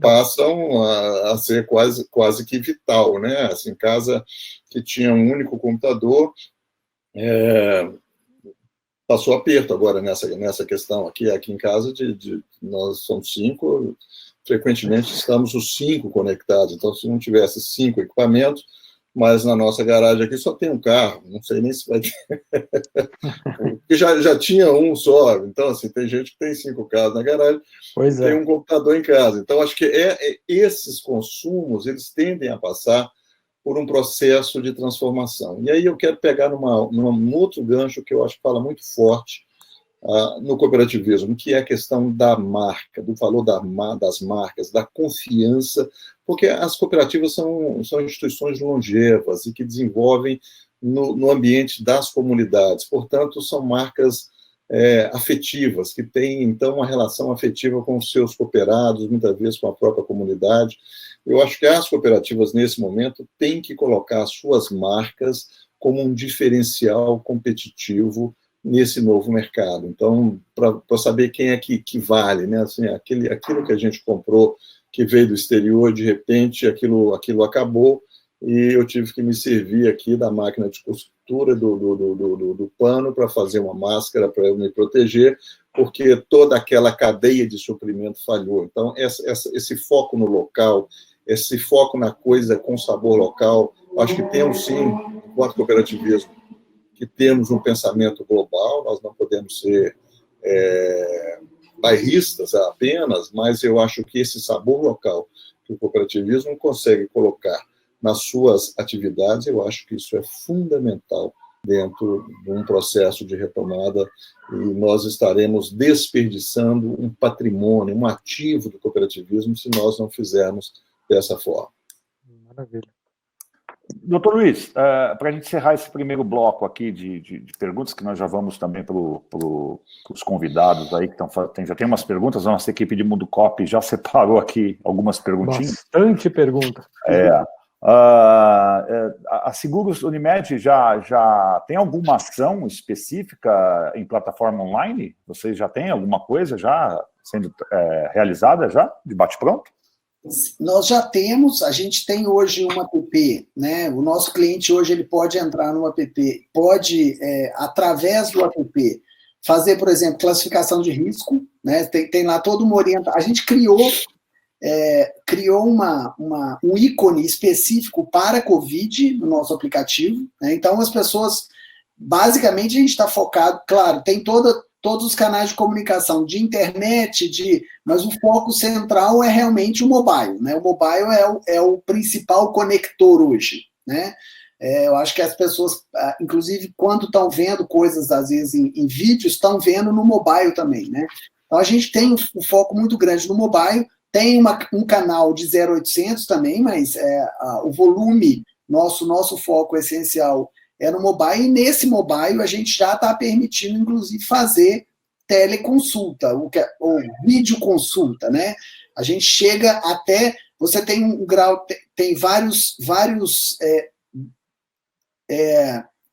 passam a ser quase que vital, né? Assim, casa que tinha um único computador, passou aperto agora nessa questão aqui em casa, nós somos 5, frequentemente estamos os 5 conectados, então se não tivesse 5 equipamentos, mas na nossa garagem aqui só tem um carro, não sei nem se vai ter. Porque já tinha um só, então assim, tem gente que tem 5 carros na garagem, tem um computador em casa. Então, acho que esses consumos, eles tendem a passar por um processo de transformação. E aí eu quero pegar num outro gancho que eu acho que fala muito forte no cooperativismo, que é a questão da marca, do valor das marcas, da confiança, porque as cooperativas são instituições longevas e que desenvolvem no ambiente das comunidades, portanto, são marcas afetivas, que têm, então, uma relação afetiva com os seus cooperados, muitas vezes com a própria comunidade. Eu acho que as cooperativas, nesse momento, têm que colocar as suas marcas como um diferencial competitivo nesse novo mercado. Então, para saber quem é que vale, né? Assim, aquilo que a gente comprou, que veio do exterior, de repente, aquilo acabou, e eu tive que me servir aqui da máquina de costura, do pano, para fazer uma máscara, para eu me proteger, porque toda aquela cadeia de suprimento falhou. Então, esse foco no local, esse foco na coisa com sabor local, acho que temos, sim, enquanto cooperativismo, que temos um pensamento global, nós não podemos ser bairristas apenas, mas eu acho que esse sabor local que o cooperativismo consegue colocar nas suas atividades, eu acho que isso é fundamental dentro de um processo de retomada, e nós estaremos desperdiçando um patrimônio, um ativo do cooperativismo, se nós não fizermos dessa forma. Maravilha. Doutor Luiz, para a gente encerrar esse primeiro bloco aqui de perguntas, que nós já vamos também para os convidados aí, que já tem umas perguntas, a nossa equipe de Mundo Cop já separou aqui algumas perguntinhas. Bastante pergunta. A Seguros Unimed já tem alguma ação específica em plataforma online? Vocês já têm alguma coisa já sendo realizada já, de bate-pronto? Nós já temos, a gente tem hoje uma app, né? O nosso cliente hoje ele pode entrar numa app, pode, através do app, fazer, por exemplo, classificação de risco, né? Tem lá toda uma orientação. A gente criou um ícone específico para COVID no nosso aplicativo, né? Então as pessoas, basicamente a gente está focado, claro, tem todos os canais de comunicação, de internet, mas o foco central é realmente o mobile, né? O mobile é o principal conector hoje, né? Eu acho que as pessoas, inclusive, quando estão vendo coisas, às vezes, em vídeos, estão vendo no mobile também, né? Então, a gente tem um foco muito grande no mobile, tem um canal de 0800 também, mas o volume, nosso foco essencial é no mobile, e nesse mobile a gente já está permitindo, inclusive, fazer teleconsulta, ou videoconsulta, né? A gente chega até, você tem um grau, tem vários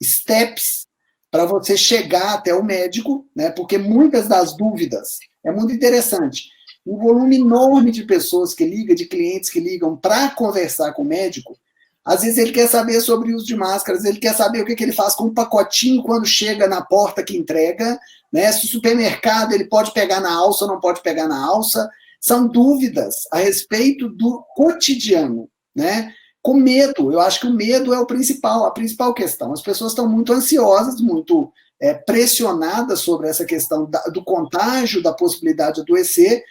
steps para você chegar até o médico, né? Porque muitas das dúvidas, é muito interessante, um volume enorme de pessoas que ligam, de clientes que ligam para conversar com o médico, às vezes ele quer saber sobre o uso de máscaras, ele quer saber o que ele faz com o pacotinho quando chega na porta que entrega, né? Se o supermercado ele pode pegar na alça ou não pode pegar na alça. São dúvidas a respeito do cotidiano, né? Com medo. Eu acho que o medo é a principal questão. As pessoas estão muito ansiosas, muito pressionadas sobre essa questão do contágio, da possibilidade de adoecer.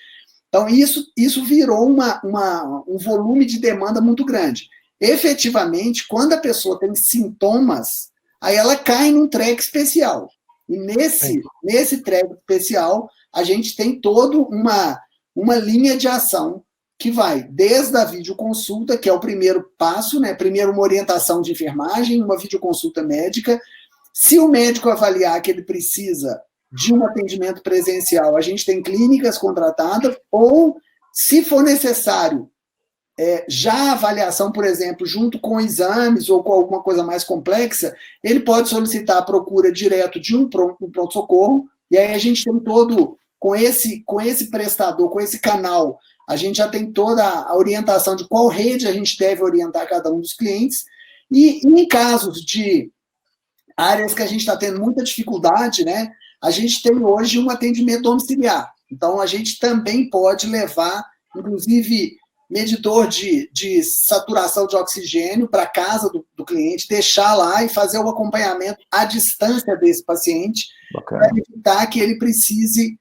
Então, isso virou um volume de demanda muito grande. Efetivamente, quando a pessoa tem sintomas, aí ela cai num track especial. E nesse track especial, a gente tem toda uma linha de ação que vai desde a videoconsulta, que é o primeiro passo, né? Primeiro uma orientação de enfermagem, uma videoconsulta médica. Se o médico avaliar que ele precisa de um atendimento presencial, a gente tem clínicas contratadas, ou, se for necessário, já a avaliação, por exemplo, junto com exames ou com alguma coisa mais complexa, ele pode solicitar a procura direto de um pronto-socorro, e aí a gente tem todo, com esse prestador, com esse canal, a gente já tem toda a orientação de qual rede a gente deve orientar cada um dos clientes, e em casos de áreas que a gente está tendo muita dificuldade, né, a gente tem hoje um atendimento domiciliar. Então, a gente também pode levar, inclusive, medidor de saturação de oxigênio para a casa do cliente, deixar lá e fazer o acompanhamento à distância desse paciente, para evitar que ele precise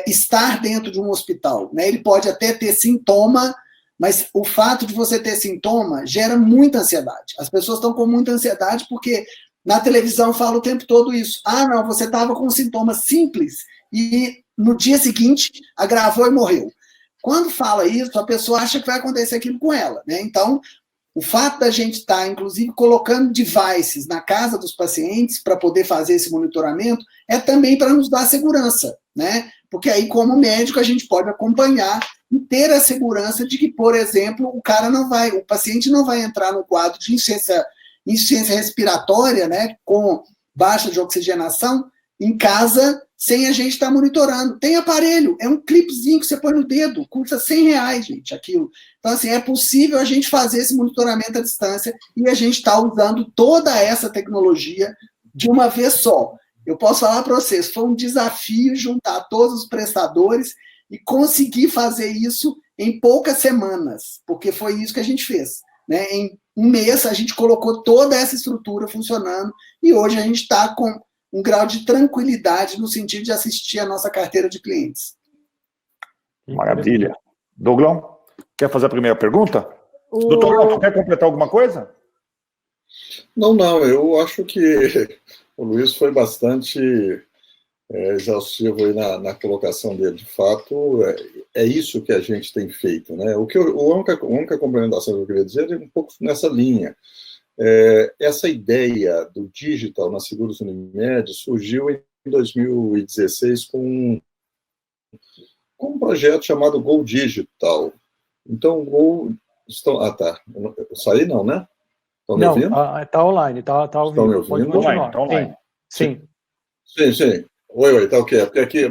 estar dentro de um hospital, né? Ele pode até ter sintoma, mas o fato de você ter sintoma gera muita ansiedade. As pessoas estão com muita ansiedade porque na televisão fala o tempo todo isso. Ah, não, você estava com sintomas simples e no dia seguinte agravou e morreu. Quando fala isso, a pessoa acha que vai acontecer aquilo com ela, né? Então, o fato da gente estar, inclusive, colocando devices na casa dos pacientes para poder fazer esse monitoramento é também para nos dar segurança, né? Porque aí, como médico, a gente pode acompanhar e ter a segurança de que, por exemplo, o paciente não vai entrar no quadro de insuficiência respiratória, né, com baixa de oxigenação, em casa, sem a gente estar monitorando. Tem aparelho, é um clipezinho que você põe no dedo, custa R$100, gente, aquilo. Então, assim, é possível a gente fazer esse monitoramento à distância e a gente está usando toda essa tecnologia de uma vez só. Eu posso falar para vocês, foi um desafio juntar todos os prestadores e conseguir fazer isso em poucas semanas, porque foi isso que a gente fez, né? Em um mês, a gente colocou toda essa estrutura funcionando e hoje a gente está com um grau de tranquilidade no sentido de assistir a nossa carteira de clientes. Maravilha. Douglas, quer fazer a primeira pergunta? Doutor Elton, quer completar alguma coisa? Não, eu acho que o Luiz foi bastante exaustivo aí na colocação dele. De fato, é isso que a gente tem feito, né? A única complementação que eu queria dizer é um pouco nessa linha. Essa ideia do digital na Seguros Unimed surgiu em 2016 com um projeto chamado Go Digital. Então, Go... tá. Eu saí não, né? Estão me ouvindo? Não, está online, está ao vivo. Estão me ouvindo? Pode online. Sim. Sim. Oi, tá ok. Porque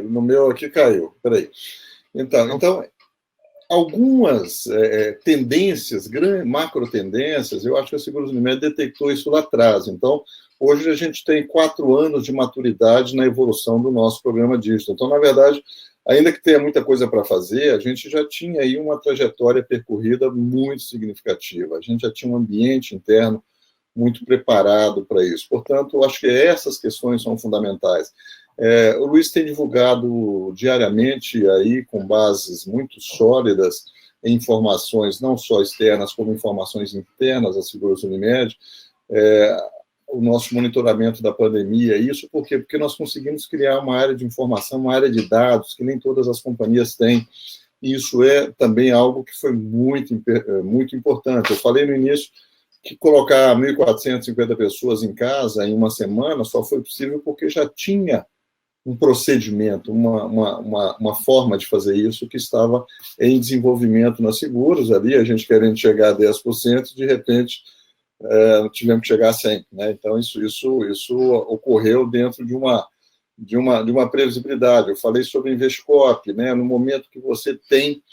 no meu aqui caiu. Peraí. Então algumas tendências, macro tendências, eu acho que a Seguros Unimed detectou isso lá atrás. Então, hoje a gente tem 4 anos de maturidade na evolução do nosso programa digital. Então, na verdade, ainda que tenha muita coisa para fazer, a gente já tinha aí uma trajetória percorrida muito significativa. A gente já tinha um ambiente interno muito preparado para isso. Portanto, eu acho que essas questões são fundamentais. O Luiz tem divulgado diariamente, aí, com bases muito sólidas, em informações não só externas, como informações internas da Seguros Unimed, o nosso monitoramento da pandemia. Isso por quê? Porque nós conseguimos criar uma área de informação, uma área de dados, que nem todas as companhias têm. E isso é também algo que foi muito importante. Eu falei no início que colocar 1.450 pessoas em casa em uma semana só foi possível porque já tinha um procedimento, uma forma de fazer isso que estava em desenvolvimento nas seguros, ali a gente querendo chegar a 10%, de repente tivemos que chegar a 100, né? Então, isso ocorreu dentro de uma previsibilidade. Eu falei sobre Invescope, né? No momento que você tem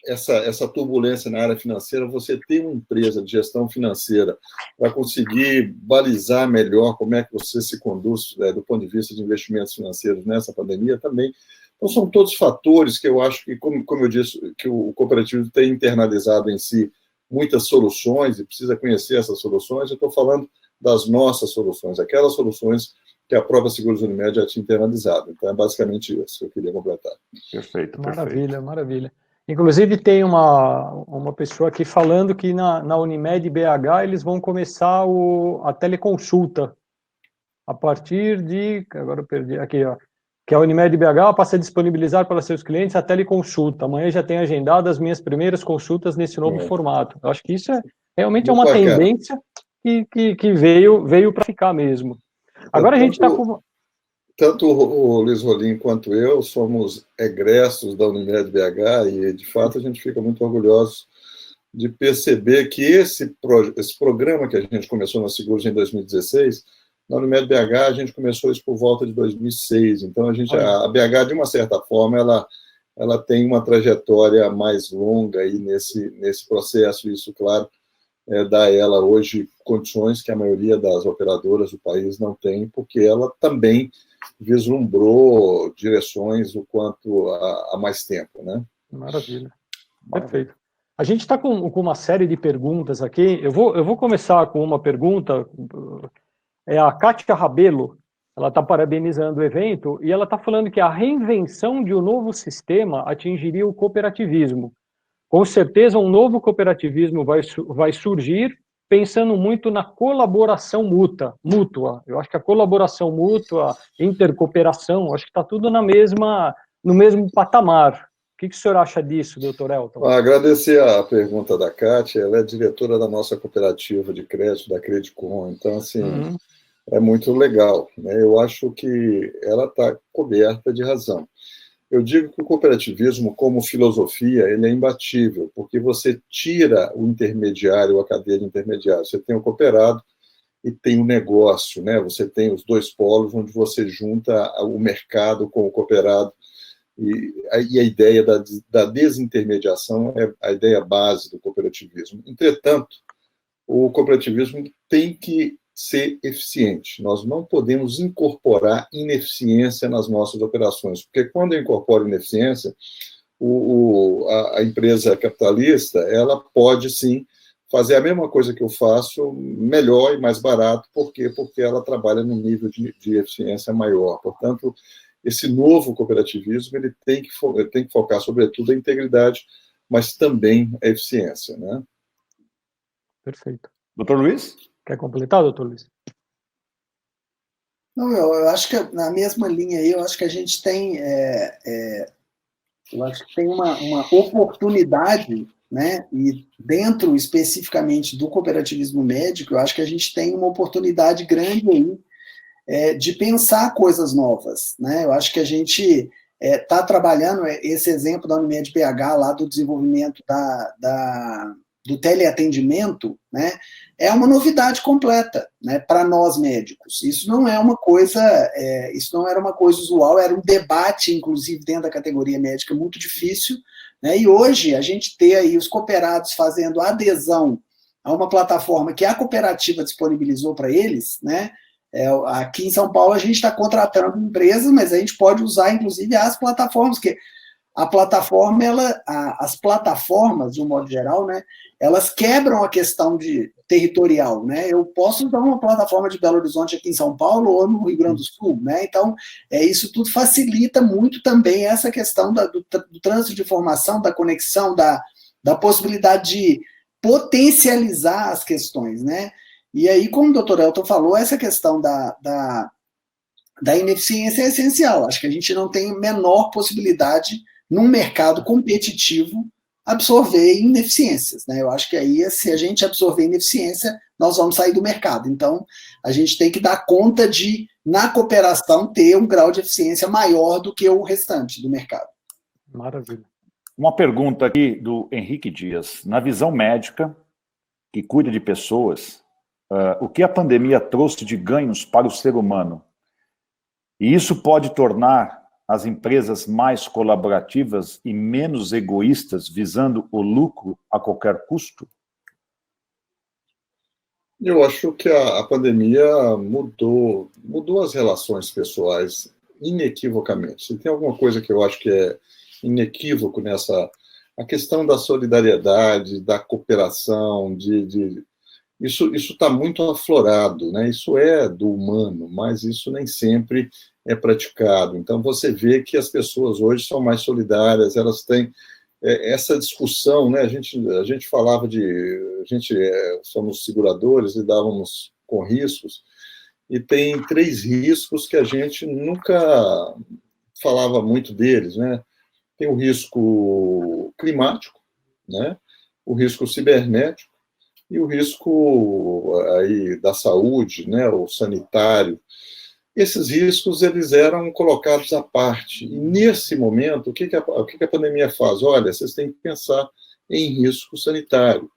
essa turbulência na área financeira, você tem uma empresa de gestão financeira para conseguir balizar melhor como é que você se conduz do ponto de vista de investimentos financeiros nessa pandemia também. Então, são todos fatores que eu acho que, como eu disse, que o cooperativo tem internalizado em si muitas soluções e precisa conhecer essas soluções. Eu estou falando das nossas soluções, aquelas soluções que a própria Seguros Unimed já tinha internalizado. Então, é basicamente isso que eu queria completar. Perfeito, Maravilha, maravilha. Inclusive, tem uma pessoa aqui falando que na Unimed BH eles vão começar a teleconsulta a partir de... Agora eu perdi aqui, ó. Que a Unimed BH passa a disponibilizar para seus clientes a teleconsulta. Amanhã já tenho agendado as minhas primeiras consultas nesse novo formato. Eu acho que isso realmente é uma tendência que veio para ficar mesmo. Agora a gente está com... Tanto o Luiz Rolim quanto eu somos egressos da Unimed BH e, de fato, a gente fica muito orgulhoso de perceber que esse programa que a gente começou na Seguros em 2016, na Unimed BH a gente começou isso por volta de 2006. Então, a BH, de uma certa forma, ela tem uma trajetória mais longa aí nesse processo. Isso, claro, dá a ela hoje condições que a maioria das operadoras do país não tem, porque ela também vislumbrou direções o quanto há mais tempo, né? Maravilha. Perfeito. A gente está com uma série de perguntas aqui. Eu vou começar com uma pergunta. É a Kátia Rabelo. Ela está parabenizando o evento e ela está falando que a reinvenção de um novo sistema atingiria o cooperativismo. Com certeza, um novo cooperativismo vai surgir pensando muito na colaboração mútua. Eu acho que a colaboração mútua, intercooperação, acho que está tudo no mesmo patamar. O que o senhor acha disso, doutor Elton? Agradecer a pergunta da Kátia. Ela é diretora da nossa cooperativa de crédito, da Credicom. Então, assim, é muito legal, né? Eu acho que ela está coberta de razão. Eu digo que o cooperativismo, como filosofia, ele é imbatível, porque você tira o intermediário, a cadeia de intermediários. Você tem o cooperado e tem o negócio, né? Você tem os dois polos, onde você junta o mercado com o cooperado. E a ideia da desintermediação é a ideia base do cooperativismo. Entretanto, o cooperativismo tem que ser eficiente. Nós não podemos incorporar ineficiência nas nossas operações, porque quando eu incorporo ineficiência, a empresa capitalista, ela pode, sim, fazer a mesma coisa que eu faço, melhor e mais barato. Por quê? Porque ela trabalha num nível de eficiência maior. Portanto, esse novo cooperativismo ele tem que focar, sobretudo, a integridade, mas também a eficiência, né? Perfeito. Doutor Luiz? Quer completar, doutor Luiz? Não, eu acho que na mesma linha aí, eu acho que a gente tem, eu acho que tem uma oportunidade, né? E dentro especificamente do cooperativismo médico, eu acho que a gente tem uma oportunidade grande aí de pensar coisas novas, né? Eu acho que a gente está trabalhando esse exemplo da Unimed BH lá do desenvolvimento do teleatendimento, né, é uma novidade completa, né, para nós médicos. Isso não é uma coisa, isso não era uma coisa usual, era um debate, inclusive, dentro da categoria médica muito difícil, né, e hoje a gente ter aí os cooperados fazendo adesão a uma plataforma que a cooperativa disponibilizou para eles, né, aqui em São Paulo a gente está contratando empresas, mas a gente pode usar, inclusive, as plataformas, que a plataforma, as plataformas, de um modo geral, né, elas quebram a questão territorial, né? Eu posso usar uma plataforma de Belo Horizonte aqui em São Paulo ou no Rio Grande do Sul, né? Então, isso tudo facilita muito também essa questão do trânsito de informação, da conexão, da possibilidade de potencializar as questões, né? E aí, como o doutor Elton falou, essa questão da ineficiência é essencial. Acho que a gente não tem a menor possibilidade, num mercado competitivo, absorver ineficiências, né? Eu acho que aí, se a gente absorver ineficiência, nós vamos sair do mercado. Então, a gente tem que dar conta de, na cooperação, ter um grau de eficiência maior do que o restante do mercado. Maravilha. Uma pergunta aqui do Henrique Dias. Na visão médica, que cuida de pessoas, o que a pandemia trouxe de ganhos para o ser humano. E isso pode tornar as empresas mais colaborativas e menos egoístas, visando o lucro a qualquer custo? Eu acho que a pandemia mudou as relações pessoais inequivocamente. Se tem alguma coisa que eu acho que é inequívoco a questão da solidariedade, da cooperação, isso está muito aflorado, né? Isso é do humano, mas isso nem sempre é praticado. Então, você vê que as pessoas hoje são mais solidárias, elas têm essa discussão, né? A gente falava somos seguradores, lidávamos com riscos, e tem 3 riscos que a gente nunca falava muito deles, né? Tem o risco climático, né? O risco cibernético e o risco aí da saúde, né? O sanitário. Esses riscos eles eram colocados à parte. E nesse momento, o que a pandemia faz? Olha, vocês têm que pensar em risco sanitário.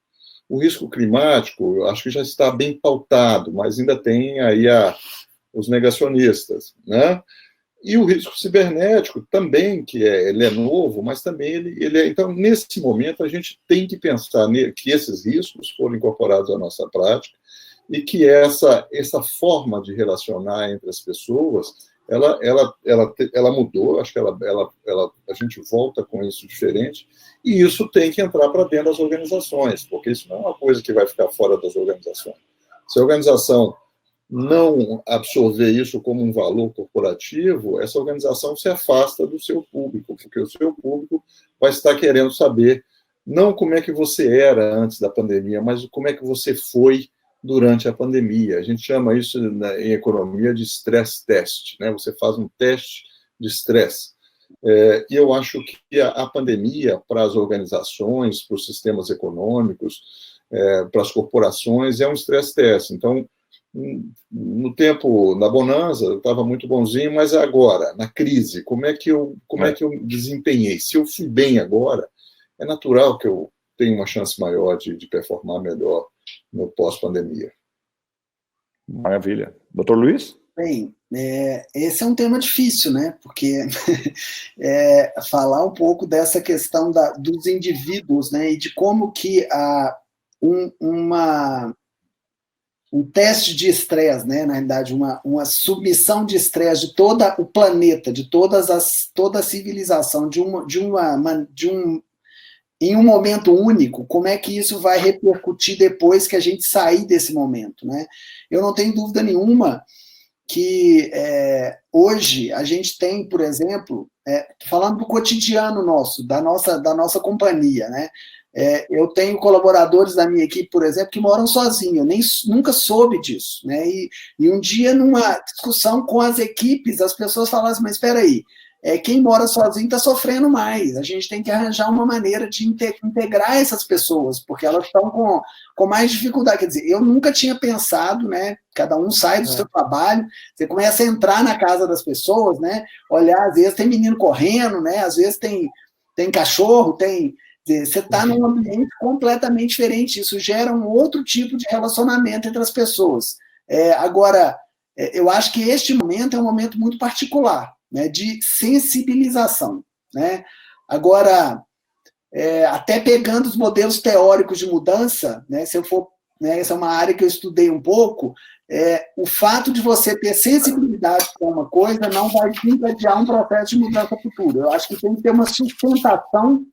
O risco climático, eu acho que já está bem pautado, mas ainda tem aí os negacionistas, né? E o risco cibernético também, que ele é novo, mas também ele é... Então, nesse momento, a gente tem que pensar que esses riscos foram incorporados à nossa prática e que essa forma de relacionar entre as pessoas, ela mudou, acho que a gente volta com isso diferente, e isso tem que entrar para dentro das organizações, porque isso não é uma coisa que vai ficar fora das organizações. Se a organização não absorver isso como um valor corporativo, essa organização se afasta do seu público, porque o seu público vai estar querendo saber não como é que você era antes da pandemia, mas como é que você foi durante a pandemia. A gente chama isso em economia de stress test, né? Você faz um teste de estresse. E eu acho que a pandemia, para as organizações, para os sistemas econômicos, para as corporações, é um stress test. Então, no tempo, na bonança, eu estava muito bonzinho, mas agora, na crise, como é que eu desempenhei? Se eu fui bem agora, é natural que eu tenha uma chance maior de performar melhor no pós-pandemia. Maravilha. Doutor Luiz? Bem, esse é um tema difícil, né? Porque falar um pouco dessa questão dos indivíduos, né? E de como que um teste de estresse, né? Na realidade, uma submissão de estresse de todo o planeta, de toda a civilização, em um momento único, como é que isso vai repercutir depois que a gente sair desse momento, né? Eu não tenho dúvida nenhuma que hoje a gente tem, por exemplo, falando do cotidiano nosso, da nossa companhia, né? Eu tenho colaboradores da minha equipe, por exemplo, que moram sozinhos, eu nunca soube disso, né? E um dia, numa discussão com as equipes, as pessoas falaram assim, mas espera aí, quem mora sozinho está sofrendo mais, a gente tem que arranjar uma maneira de integrar essas pessoas, porque elas estão com mais dificuldade. Quer dizer, eu nunca tinha pensado, né? Cada um sai do seu trabalho, você começa a entrar na casa das pessoas, né? Olhar, às vezes tem menino correndo, né? Às vezes tem cachorro, você está num ambiente completamente diferente, isso gera um outro tipo de relacionamento entre as pessoas. Agora, eu acho que este momento é um momento muito particular, né, de sensibilização, né? Agora, até pegando os modelos teóricos de mudança, né, se eu for, né, essa é uma área que eu estudei um pouco, o fato de você ter sensibilidade para uma coisa não vai desencadear um processo de mudança futura. Eu acho que tem que ter uma sustentação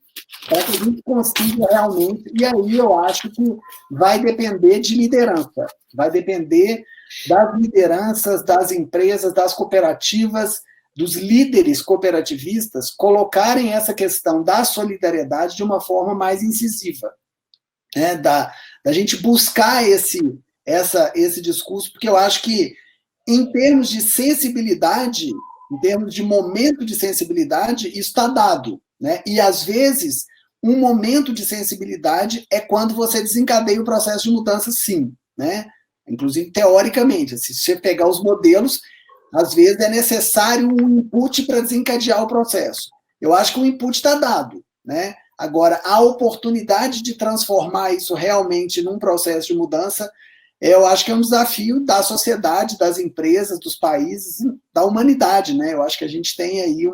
para que a gente consiga realmente, e aí eu acho que vai depender de liderança, vai depender das lideranças, das empresas, das cooperativas, dos líderes cooperativistas colocarem essa questão da solidariedade de uma forma mais incisiva, né? Da gente buscar esse discurso, porque eu acho que, em termos de sensibilidade, em termos de momento de sensibilidade, isso está dado, né? E, às vezes, um momento de sensibilidade é quando você desencadeia o processo de mudança, sim, né? Inclusive, teoricamente, se você pegar os modelos, às vezes é necessário um input para desencadear o processo. Eu acho que o input está dado, né? Agora, a oportunidade de transformar isso realmente num processo de mudança, eu acho que é um desafio da sociedade, das empresas, dos países, da humanidade, né? Eu acho que a gente tem aí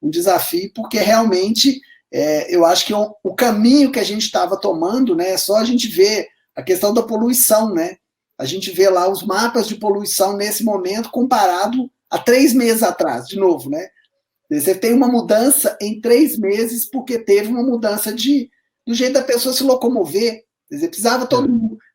um desafio, porque realmente eu acho que o caminho que a gente estava tomando, né, é só a gente ver a questão da poluição, né? A gente vê lá os mapas de poluição nesse momento comparado a 3 meses atrás, de novo, né? Você tem uma mudança em 3 meses porque teve uma mudança do jeito da pessoa se locomover. Quer dizer,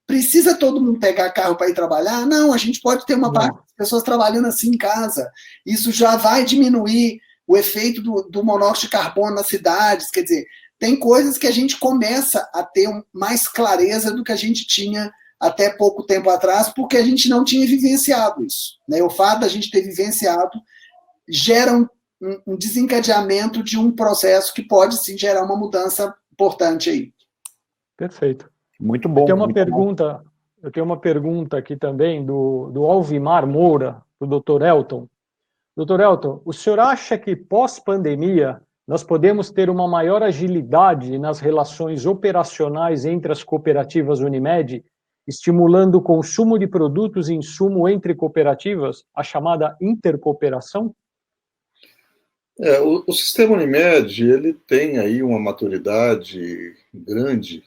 precisa todo mundo pegar carro para ir trabalhar? Não, a gente pode ter uma parte das pessoas trabalhando assim em casa. Isso já vai diminuir o efeito do monóxido de carbono nas cidades. Quer dizer, tem coisas que a gente começa a ter mais clareza do que a gente tinha até pouco tempo atrás, porque a gente não tinha vivenciado isso, né? O fato da gente ter vivenciado gera um desencadeamento de um processo que pode sim gerar uma mudança importante aí. Perfeito. Muito bom. Eu tenho uma pergunta aqui também do Alvimar Moura, do Dr. Elton. Dr. Elton, o senhor acha que pós-pandemia nós podemos ter uma maior agilidade nas relações operacionais entre as cooperativas Unimed, estimulando o consumo de produtos e insumo entre cooperativas, a chamada intercooperação? O sistema Unimed, ele tem aí uma maturidade grande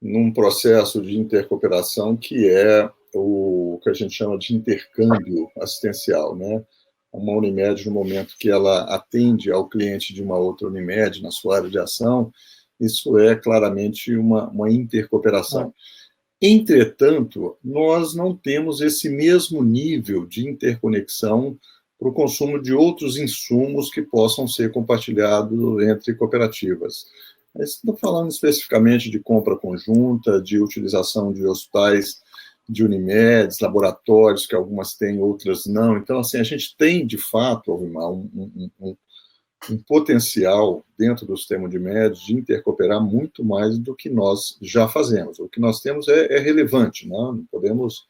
num processo de intercooperação que é o que a gente chama de intercâmbio assistencial, né? Uma Unimed, no momento que ela atende ao cliente de uma outra Unimed na sua área de ação, isso é claramente uma intercooperação. Entretanto, nós não temos esse mesmo nível de interconexão para o consumo de outros insumos que possam ser compartilhados entre cooperativas. Estou falando especificamente de compra conjunta, de utilização de hospitais de Unimedes, laboratórios, que algumas têm, outras não. Então, assim, a gente tem, de fato, um potencial dentro do sistema Unimed de intercooperar muito mais do que nós já fazemos. O que nós temos é relevante, não podemos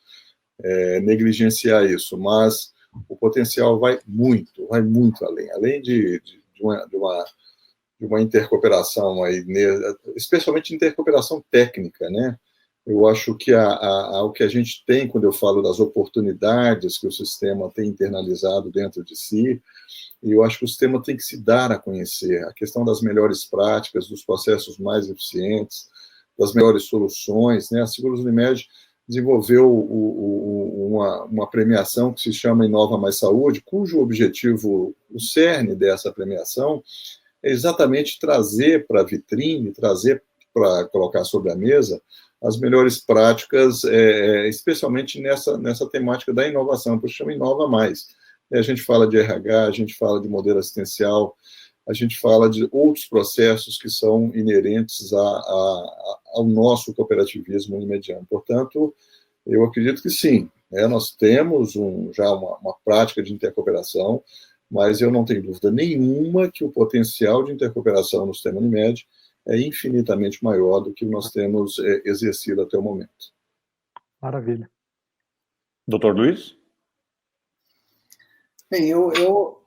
negligenciar isso, mas o potencial vai muito além. Além de uma intercooperação, aí, especialmente intercooperação técnica, né? Eu acho que o que a gente tem, quando eu falo das oportunidades que o sistema tem internalizado dentro de si, eu acho que o sistema tem que se dar a conhecer. A questão das melhores práticas, dos processos mais eficientes, das melhores soluções, né? A Seguros Unimed desenvolveu uma premiação que se chama Inova Mais Saúde, cujo objetivo, o cerne dessa premiação, é exatamente trazer para a vitrine, trazer para colocar sobre a mesa as melhores práticas, especialmente nessa temática da inovação, por isso chama Inova Mais. A gente fala de RH, a gente fala de modelo assistencial, a gente fala de outros processos que são inerentes ao nosso cooperativismo unimediano. Portanto, eu acredito que sim, nós temos já uma prática de intercooperação, mas eu não tenho dúvida nenhuma que o potencial de intercooperação no sistema Unimed é infinitamente maior do que nós temos exercido até o momento. Maravilha. Doutor Luiz? Bem, eu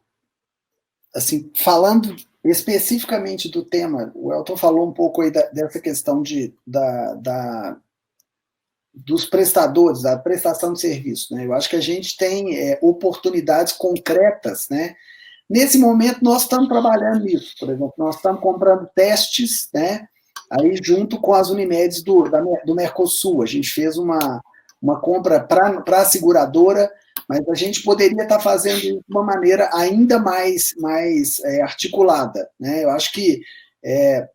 assim, falando especificamente do tema, o Elton falou um pouco aí dessa questão dos prestadores, da prestação de serviço, né? Eu acho que a gente tem oportunidades concretas, né? Nesse momento, nós estamos trabalhando nisso. Por exemplo, nós estamos comprando testes, né? Aí, junto com as Unimedes do Mercosul. A gente fez uma compra para a seguradora, mas a gente poderia estar fazendo isso de uma maneira ainda mais articulada, né? Eu acho que,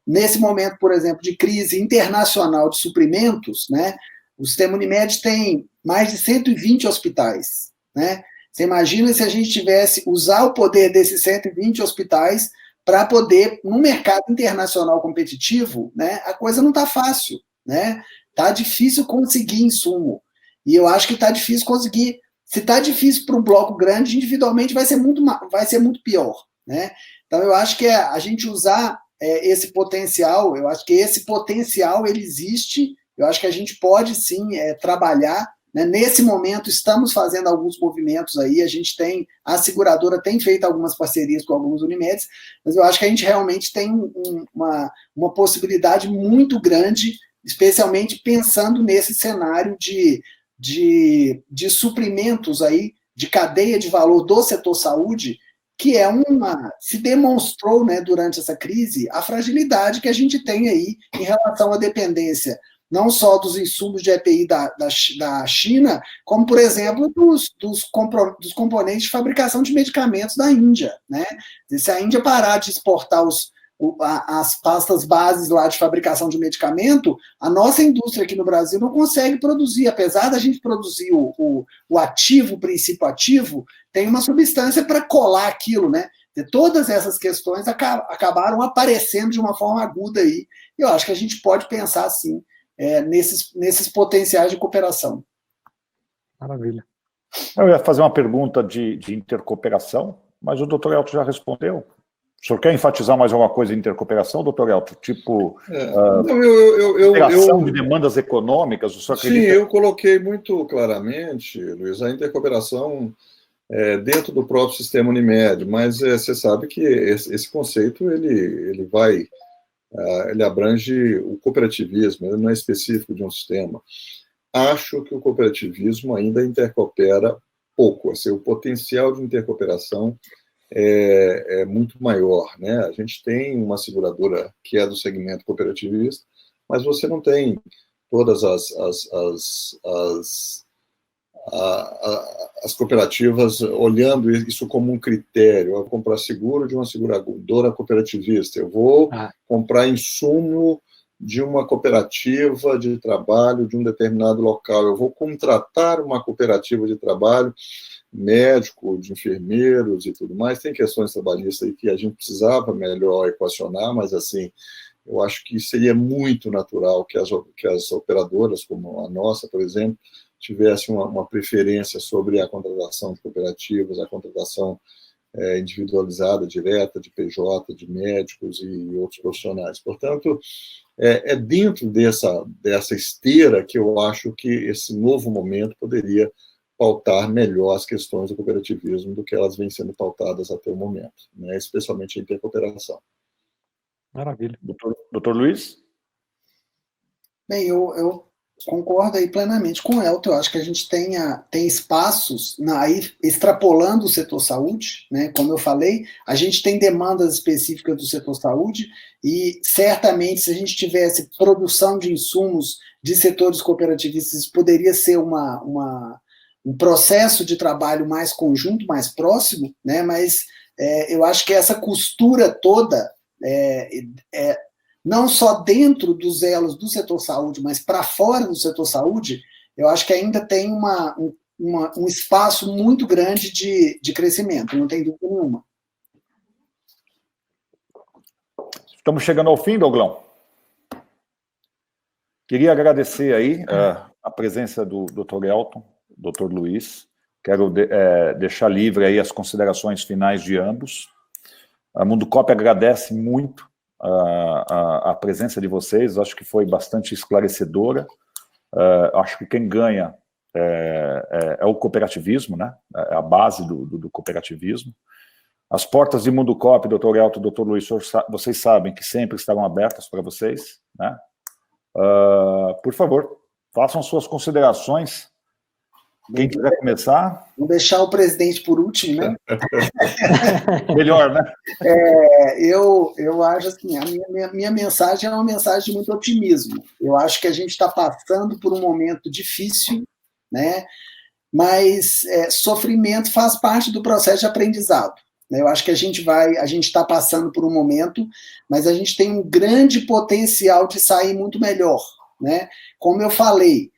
nesse momento, por exemplo, de crise internacional de suprimentos, né? O sistema Unimed tem mais de 120 hospitais, né? Você imagina se a gente tivesse usar o poder desses 120 hospitais para poder, no mercado internacional competitivo, né, a coisa não está fácil, né? Está difícil conseguir insumo. E eu acho que está difícil conseguir. Se está difícil para um bloco grande, individualmente vai ser muito pior, né? Então, eu acho que a gente usar esse potencial, eu acho que esse potencial ele existe, eu acho que a gente pode sim trabalhar né? Nesse momento, estamos fazendo alguns movimentos aí, a seguradora tem feito algumas parcerias com algumas Unimedes, mas eu acho que a gente realmente tem uma possibilidade muito grande, especialmente pensando nesse cenário de suprimentos aí, de cadeia de valor do setor saúde, que se demonstrou, né, durante essa crise, a fragilidade que a gente tem aí em relação à dependência, não só dos insumos de EPI da China, como, por exemplo, dos componentes de fabricação de medicamentos da Índia, né? Se a Índia parar de exportar as pastas bases lá de fabricação de medicamento, a nossa indústria aqui no Brasil não consegue produzir, apesar da gente produzir o ativo, o princípio ativo, tem uma substância para colar aquilo, né? E todas essas questões acabaram aparecendo de uma forma aguda aí. Eu acho que a gente pode pensar, sim, nesses potenciais de cooperação. Maravilha. Eu ia fazer uma pergunta de intercooperação, mas o doutor Elton já respondeu. O senhor quer enfatizar mais alguma coisa em intercooperação, doutor Elton? Tipo, cooperação de demandas econômicas? O senhor acredita? Sim, eu coloquei muito claramente, Luiz, a intercooperação dentro do próprio sistema Unimed, mas você sabe que esse conceito ele abrange o cooperativismo, ele não é específico de um sistema. Acho que o cooperativismo ainda intercoopera pouco, assim, o potencial de intercooperação é muito maior, né? A gente tem uma seguradora que é do segmento cooperativista, mas você não tem todas as cooperativas olhando isso como um critério. Eu vou comprar seguro de uma seguradora cooperativista, eu vou comprar insumo de uma cooperativa de trabalho de um determinado local, eu vou contratar uma cooperativa de trabalho, médico, de enfermeiros e tudo mais. Tem questões trabalhistas aí que a gente precisava melhor equacionar, mas assim, eu acho que seria muito natural que as operadoras, como a nossa, por exemplo, tivessem uma preferência sobre a contratação de cooperativas, a contratação individualizada, direta, de PJ, de médicos e outros profissionais. Portanto, é dentro dessa esteira que eu acho que esse novo momento poderia pautar melhor as questões do cooperativismo do que elas vêm sendo pautadas até o momento, né? Especialmente a intercooperação. Maravilha. Doutor Luiz? Bem, eu concordo aí plenamente com o Elton. Eu acho que a gente tem espaços, aí extrapolando o setor saúde, né? Como eu falei, a gente tem demandas específicas do setor saúde e, certamente, se a gente tivesse produção de insumos de setores cooperativistas, isso poderia ser um processo de trabalho mais conjunto, mais próximo, né? Mas eu acho que essa costura toda, não só dentro dos elos do setor saúde, mas para fora do setor saúde, eu acho que ainda tem um espaço muito grande de crescimento, não tem dúvida nenhuma. Estamos chegando ao fim, Douglão. Queria agradecer aí a presença do Dr. Elton, Dr. Luiz. Quero deixar livre aí as considerações finais de ambos. A Mundo Coop agradece muito a presença de vocês, acho que foi bastante esclarecedora. Acho que quem ganha é o cooperativismo, né? É a base do cooperativismo. As portas de Mundo Coop, Dr. Elton, Dr. Luiz, vocês sabem que sempre estarão abertas para vocês, né? Por favor, façam suas considerações. Quem quiser começar? Vou deixar o presidente por último, né? Melhor, né? Eu acho assim, a minha mensagem é uma mensagem de muito otimismo. Eu acho que a gente está passando por um momento difícil, né? Mas sofrimento faz parte do processo de aprendizado. Eu acho que a gente está passando por um momento, mas a gente tem um grande potencial de sair muito melhor, né? Como eu falei,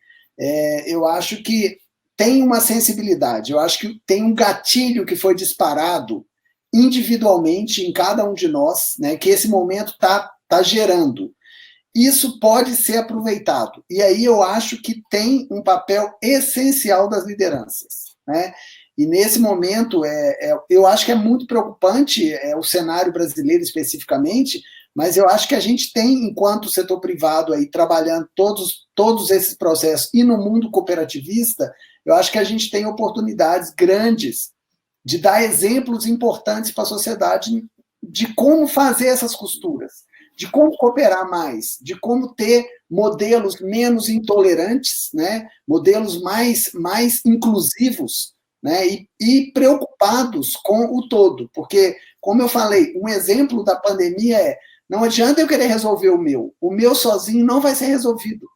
eu acho que tem uma sensibilidade, eu acho que tem um gatilho que foi disparado individualmente em cada um de nós, né, que esse momento está gerando. Isso pode ser aproveitado. E aí eu acho que tem um papel essencial das lideranças, né? E nesse momento, eu acho que é muito preocupante o cenário brasileiro especificamente, Mas eu acho que a gente tem, enquanto setor privado, aí trabalhando todos esses processos, e no mundo cooperativista, eu acho que a gente tem oportunidades grandes de dar exemplos importantes para a sociedade de como fazer essas costuras, de como cooperar mais, de como ter modelos menos intolerantes, né? Modelos mais inclusivos, né? E preocupados com o todo, porque, como eu falei, um exemplo da pandemia é: não adianta eu querer resolver o meu sozinho não vai ser resolvido,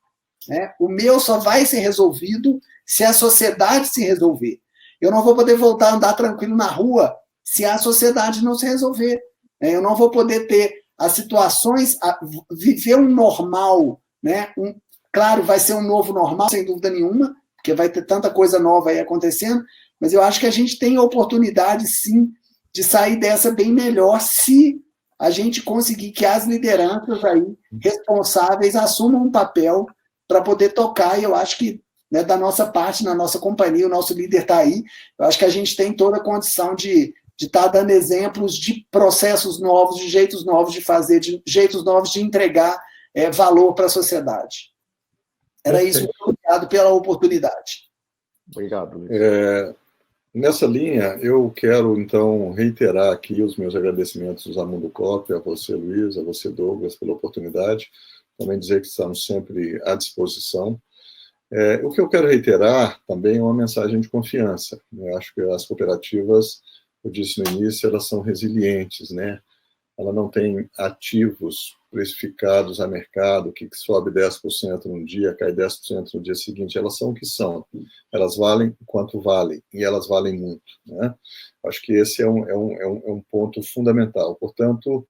né? O meu só vai ser resolvido se a sociedade se resolver. Eu não vou poder voltar a andar tranquilo na rua se a sociedade não se resolver. Eu não vou poder ter as situações, viver um normal, né? Claro, vai ser um novo normal, sem dúvida nenhuma, porque vai ter tanta coisa nova aí acontecendo, mas eu acho que a gente tem a oportunidade, sim, de sair dessa bem melhor se a gente conseguir que as lideranças aí responsáveis assumam um papel para poder tocar, e eu acho que, né, da nossa parte, na nossa companhia, o nosso líder está aí, eu acho que a gente tem toda a condição de estar dando exemplos de processos novos, de jeitos novos de fazer, de jeitos novos de entregar valor para a sociedade. Era isso, muito obrigado pela oportunidade. Obrigado, Luiz. Nessa linha, eu quero, então, reiterar aqui os meus agradecimentos à Mundo Coop, a você, Luiz, a você, Douglas, pela oportunidade. Também dizer que estamos sempre à disposição. O que eu quero reiterar também é uma mensagem de confiança. Eu acho que as cooperativas, eu disse no início, elas são resilientes, né? Ela não tem ativos precificados a mercado, que sobe 10% num dia, cai 10% no dia seguinte. Elas são o que são. Elas valem quanto valem, e elas valem muito, né? Acho que esse é um ponto fundamental. Portanto,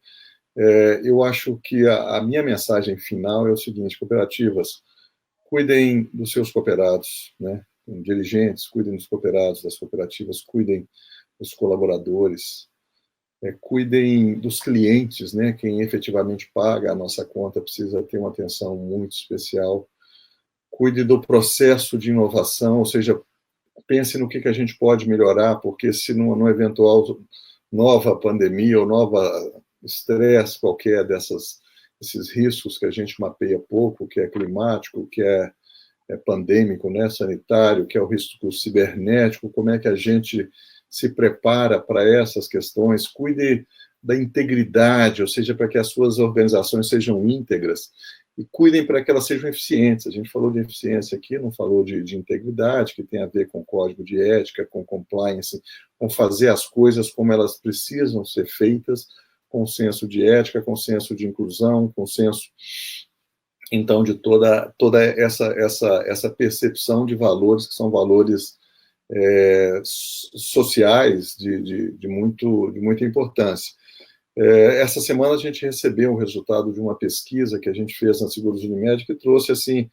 eu acho que a minha mensagem final é o seguinte: cooperativas, cuidem dos seus cooperados, né? Dirigentes, cuidem dos cooperados, das cooperativas, cuidem dos colaboradores, cuidem dos clientes, né? Quem efetivamente paga a nossa conta precisa ter uma atenção muito especial. Cuide do processo de inovação, ou seja, pense no que a gente pode melhorar, porque se numa eventual nova pandemia ou nova estresse qualquer desses riscos que a gente mapeia pouco, que é climático, que é pandêmico, né, sanitário, que é o risco cibernético, como é que a gente se prepara para essas questões? Cuide da integridade, ou seja, para que as suas organizações sejam íntegras, e cuidem para que elas sejam eficientes. A gente falou de eficiência aqui, não falou de integridade, que tem a ver com código de ética, com compliance, com fazer as coisas como elas precisam ser feitas, com senso de ética, com senso de inclusão, com senso, então, de toda essa percepção de valores, que são valores sociais de muita importância. Essa semana a gente recebeu o resultado de uma pesquisa que a gente fez na Seguros Unimed, que trouxe assim,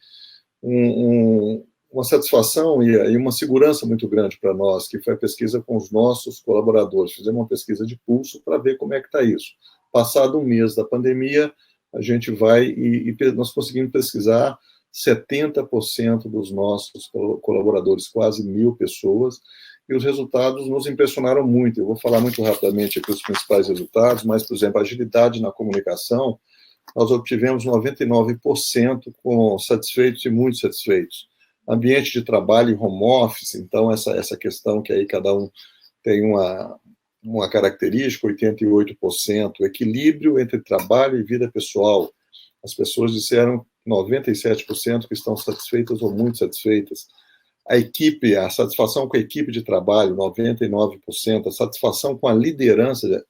uma satisfação e uma segurança muito grande para nós, que foi a pesquisa com os nossos colaboradores. Fizemos uma pesquisa de pulso para ver como é que está isso. Passado um mês da pandemia, a gente vai e nós conseguimos pesquisar 70% dos nossos colaboradores, quase 1.000 pessoas, e os resultados nos impressionaram muito. Eu vou falar muito rapidamente aqui os principais resultados, mas, por exemplo, agilidade na comunicação, nós obtivemos 99% com satisfeitos e muito satisfeitos. Ambiente de trabalho e home office, então essa questão que aí cada um tem uma característica, 88%. Equilíbrio entre trabalho e vida pessoal. As pessoas disseram 97% que estão satisfeitas ou muito satisfeitas. A satisfação com a equipe de trabalho, 99%. A satisfação com a liderança,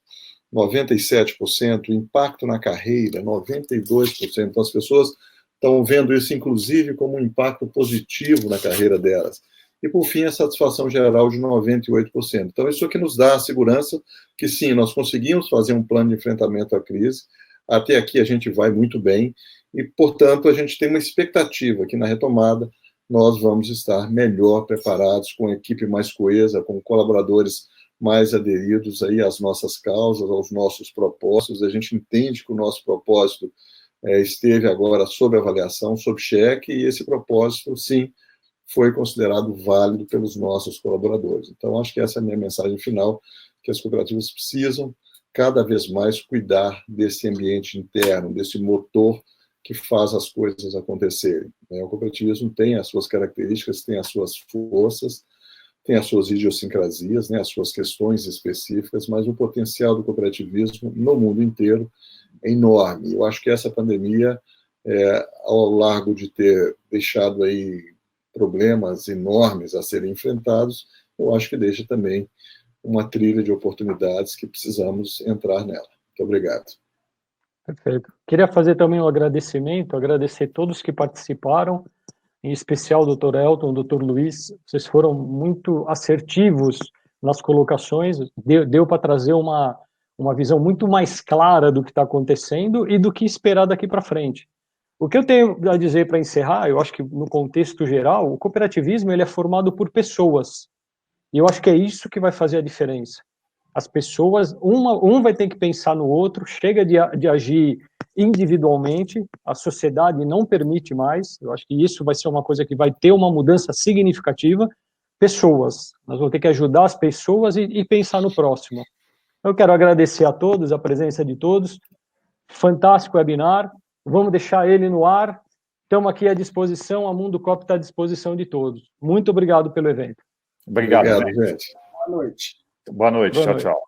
97%. O impacto na carreira, 92%. Então, as pessoas estão vendo isso, inclusive, como um impacto positivo na carreira delas. E, por fim, a satisfação geral de 98%. Então, isso aqui nos dá a segurança que, sim, nós conseguimos fazer um plano de enfrentamento à crise. Até aqui a gente vai muito bem e, portanto, a gente tem uma expectativa que, na retomada, nós vamos estar melhor preparados, com a equipe mais coesa, com colaboradores mais aderidos aí às nossas causas, aos nossos propósitos. A gente entende que o nosso propósito esteve agora sob avaliação, sob cheque, e esse propósito, sim, foi considerado válido pelos nossos colaboradores. Então, acho que essa é a minha mensagem final, que as cooperativas precisam cada vez mais cuidar desse ambiente interno, desse motor que faz as coisas acontecerem. O cooperativismo tem as suas características, tem as suas forças, tem as suas idiosincrasias, as suas questões específicas, mas o potencial do cooperativismo no mundo inteiro é enorme. Eu acho que essa pandemia, ao largo de ter deixado aí problemas enormes a serem enfrentados, eu acho que deixa também uma trilha de oportunidades que precisamos entrar nela. Muito obrigado. Perfeito. Queria fazer também um agradecimento, agradecer todos que participaram, em especial o Dr. Elton, o Dr. Luiz, vocês foram muito assertivos nas colocações, deu para trazer uma visão muito mais clara do que está acontecendo e do que esperar daqui para frente. O que eu tenho a dizer para encerrar, eu acho que no contexto geral, o cooperativismo ele é formado por pessoas, e eu acho que é isso que vai fazer a diferença. As pessoas, um vai ter que pensar no outro, chega de agir individualmente, a sociedade não permite mais, eu acho que isso vai ser uma coisa que vai ter uma mudança significativa. Pessoas, nós vamos ter que ajudar as pessoas e pensar no próximo. Eu quero agradecer a todos, a presença de todos, fantástico webinar, vamos deixar ele no ar, estamos aqui à disposição, a Mundo Coop está à disposição de todos. Muito obrigado pelo evento. Obrigado, gente. Boa noite. Boa noite. Tchau, tchau.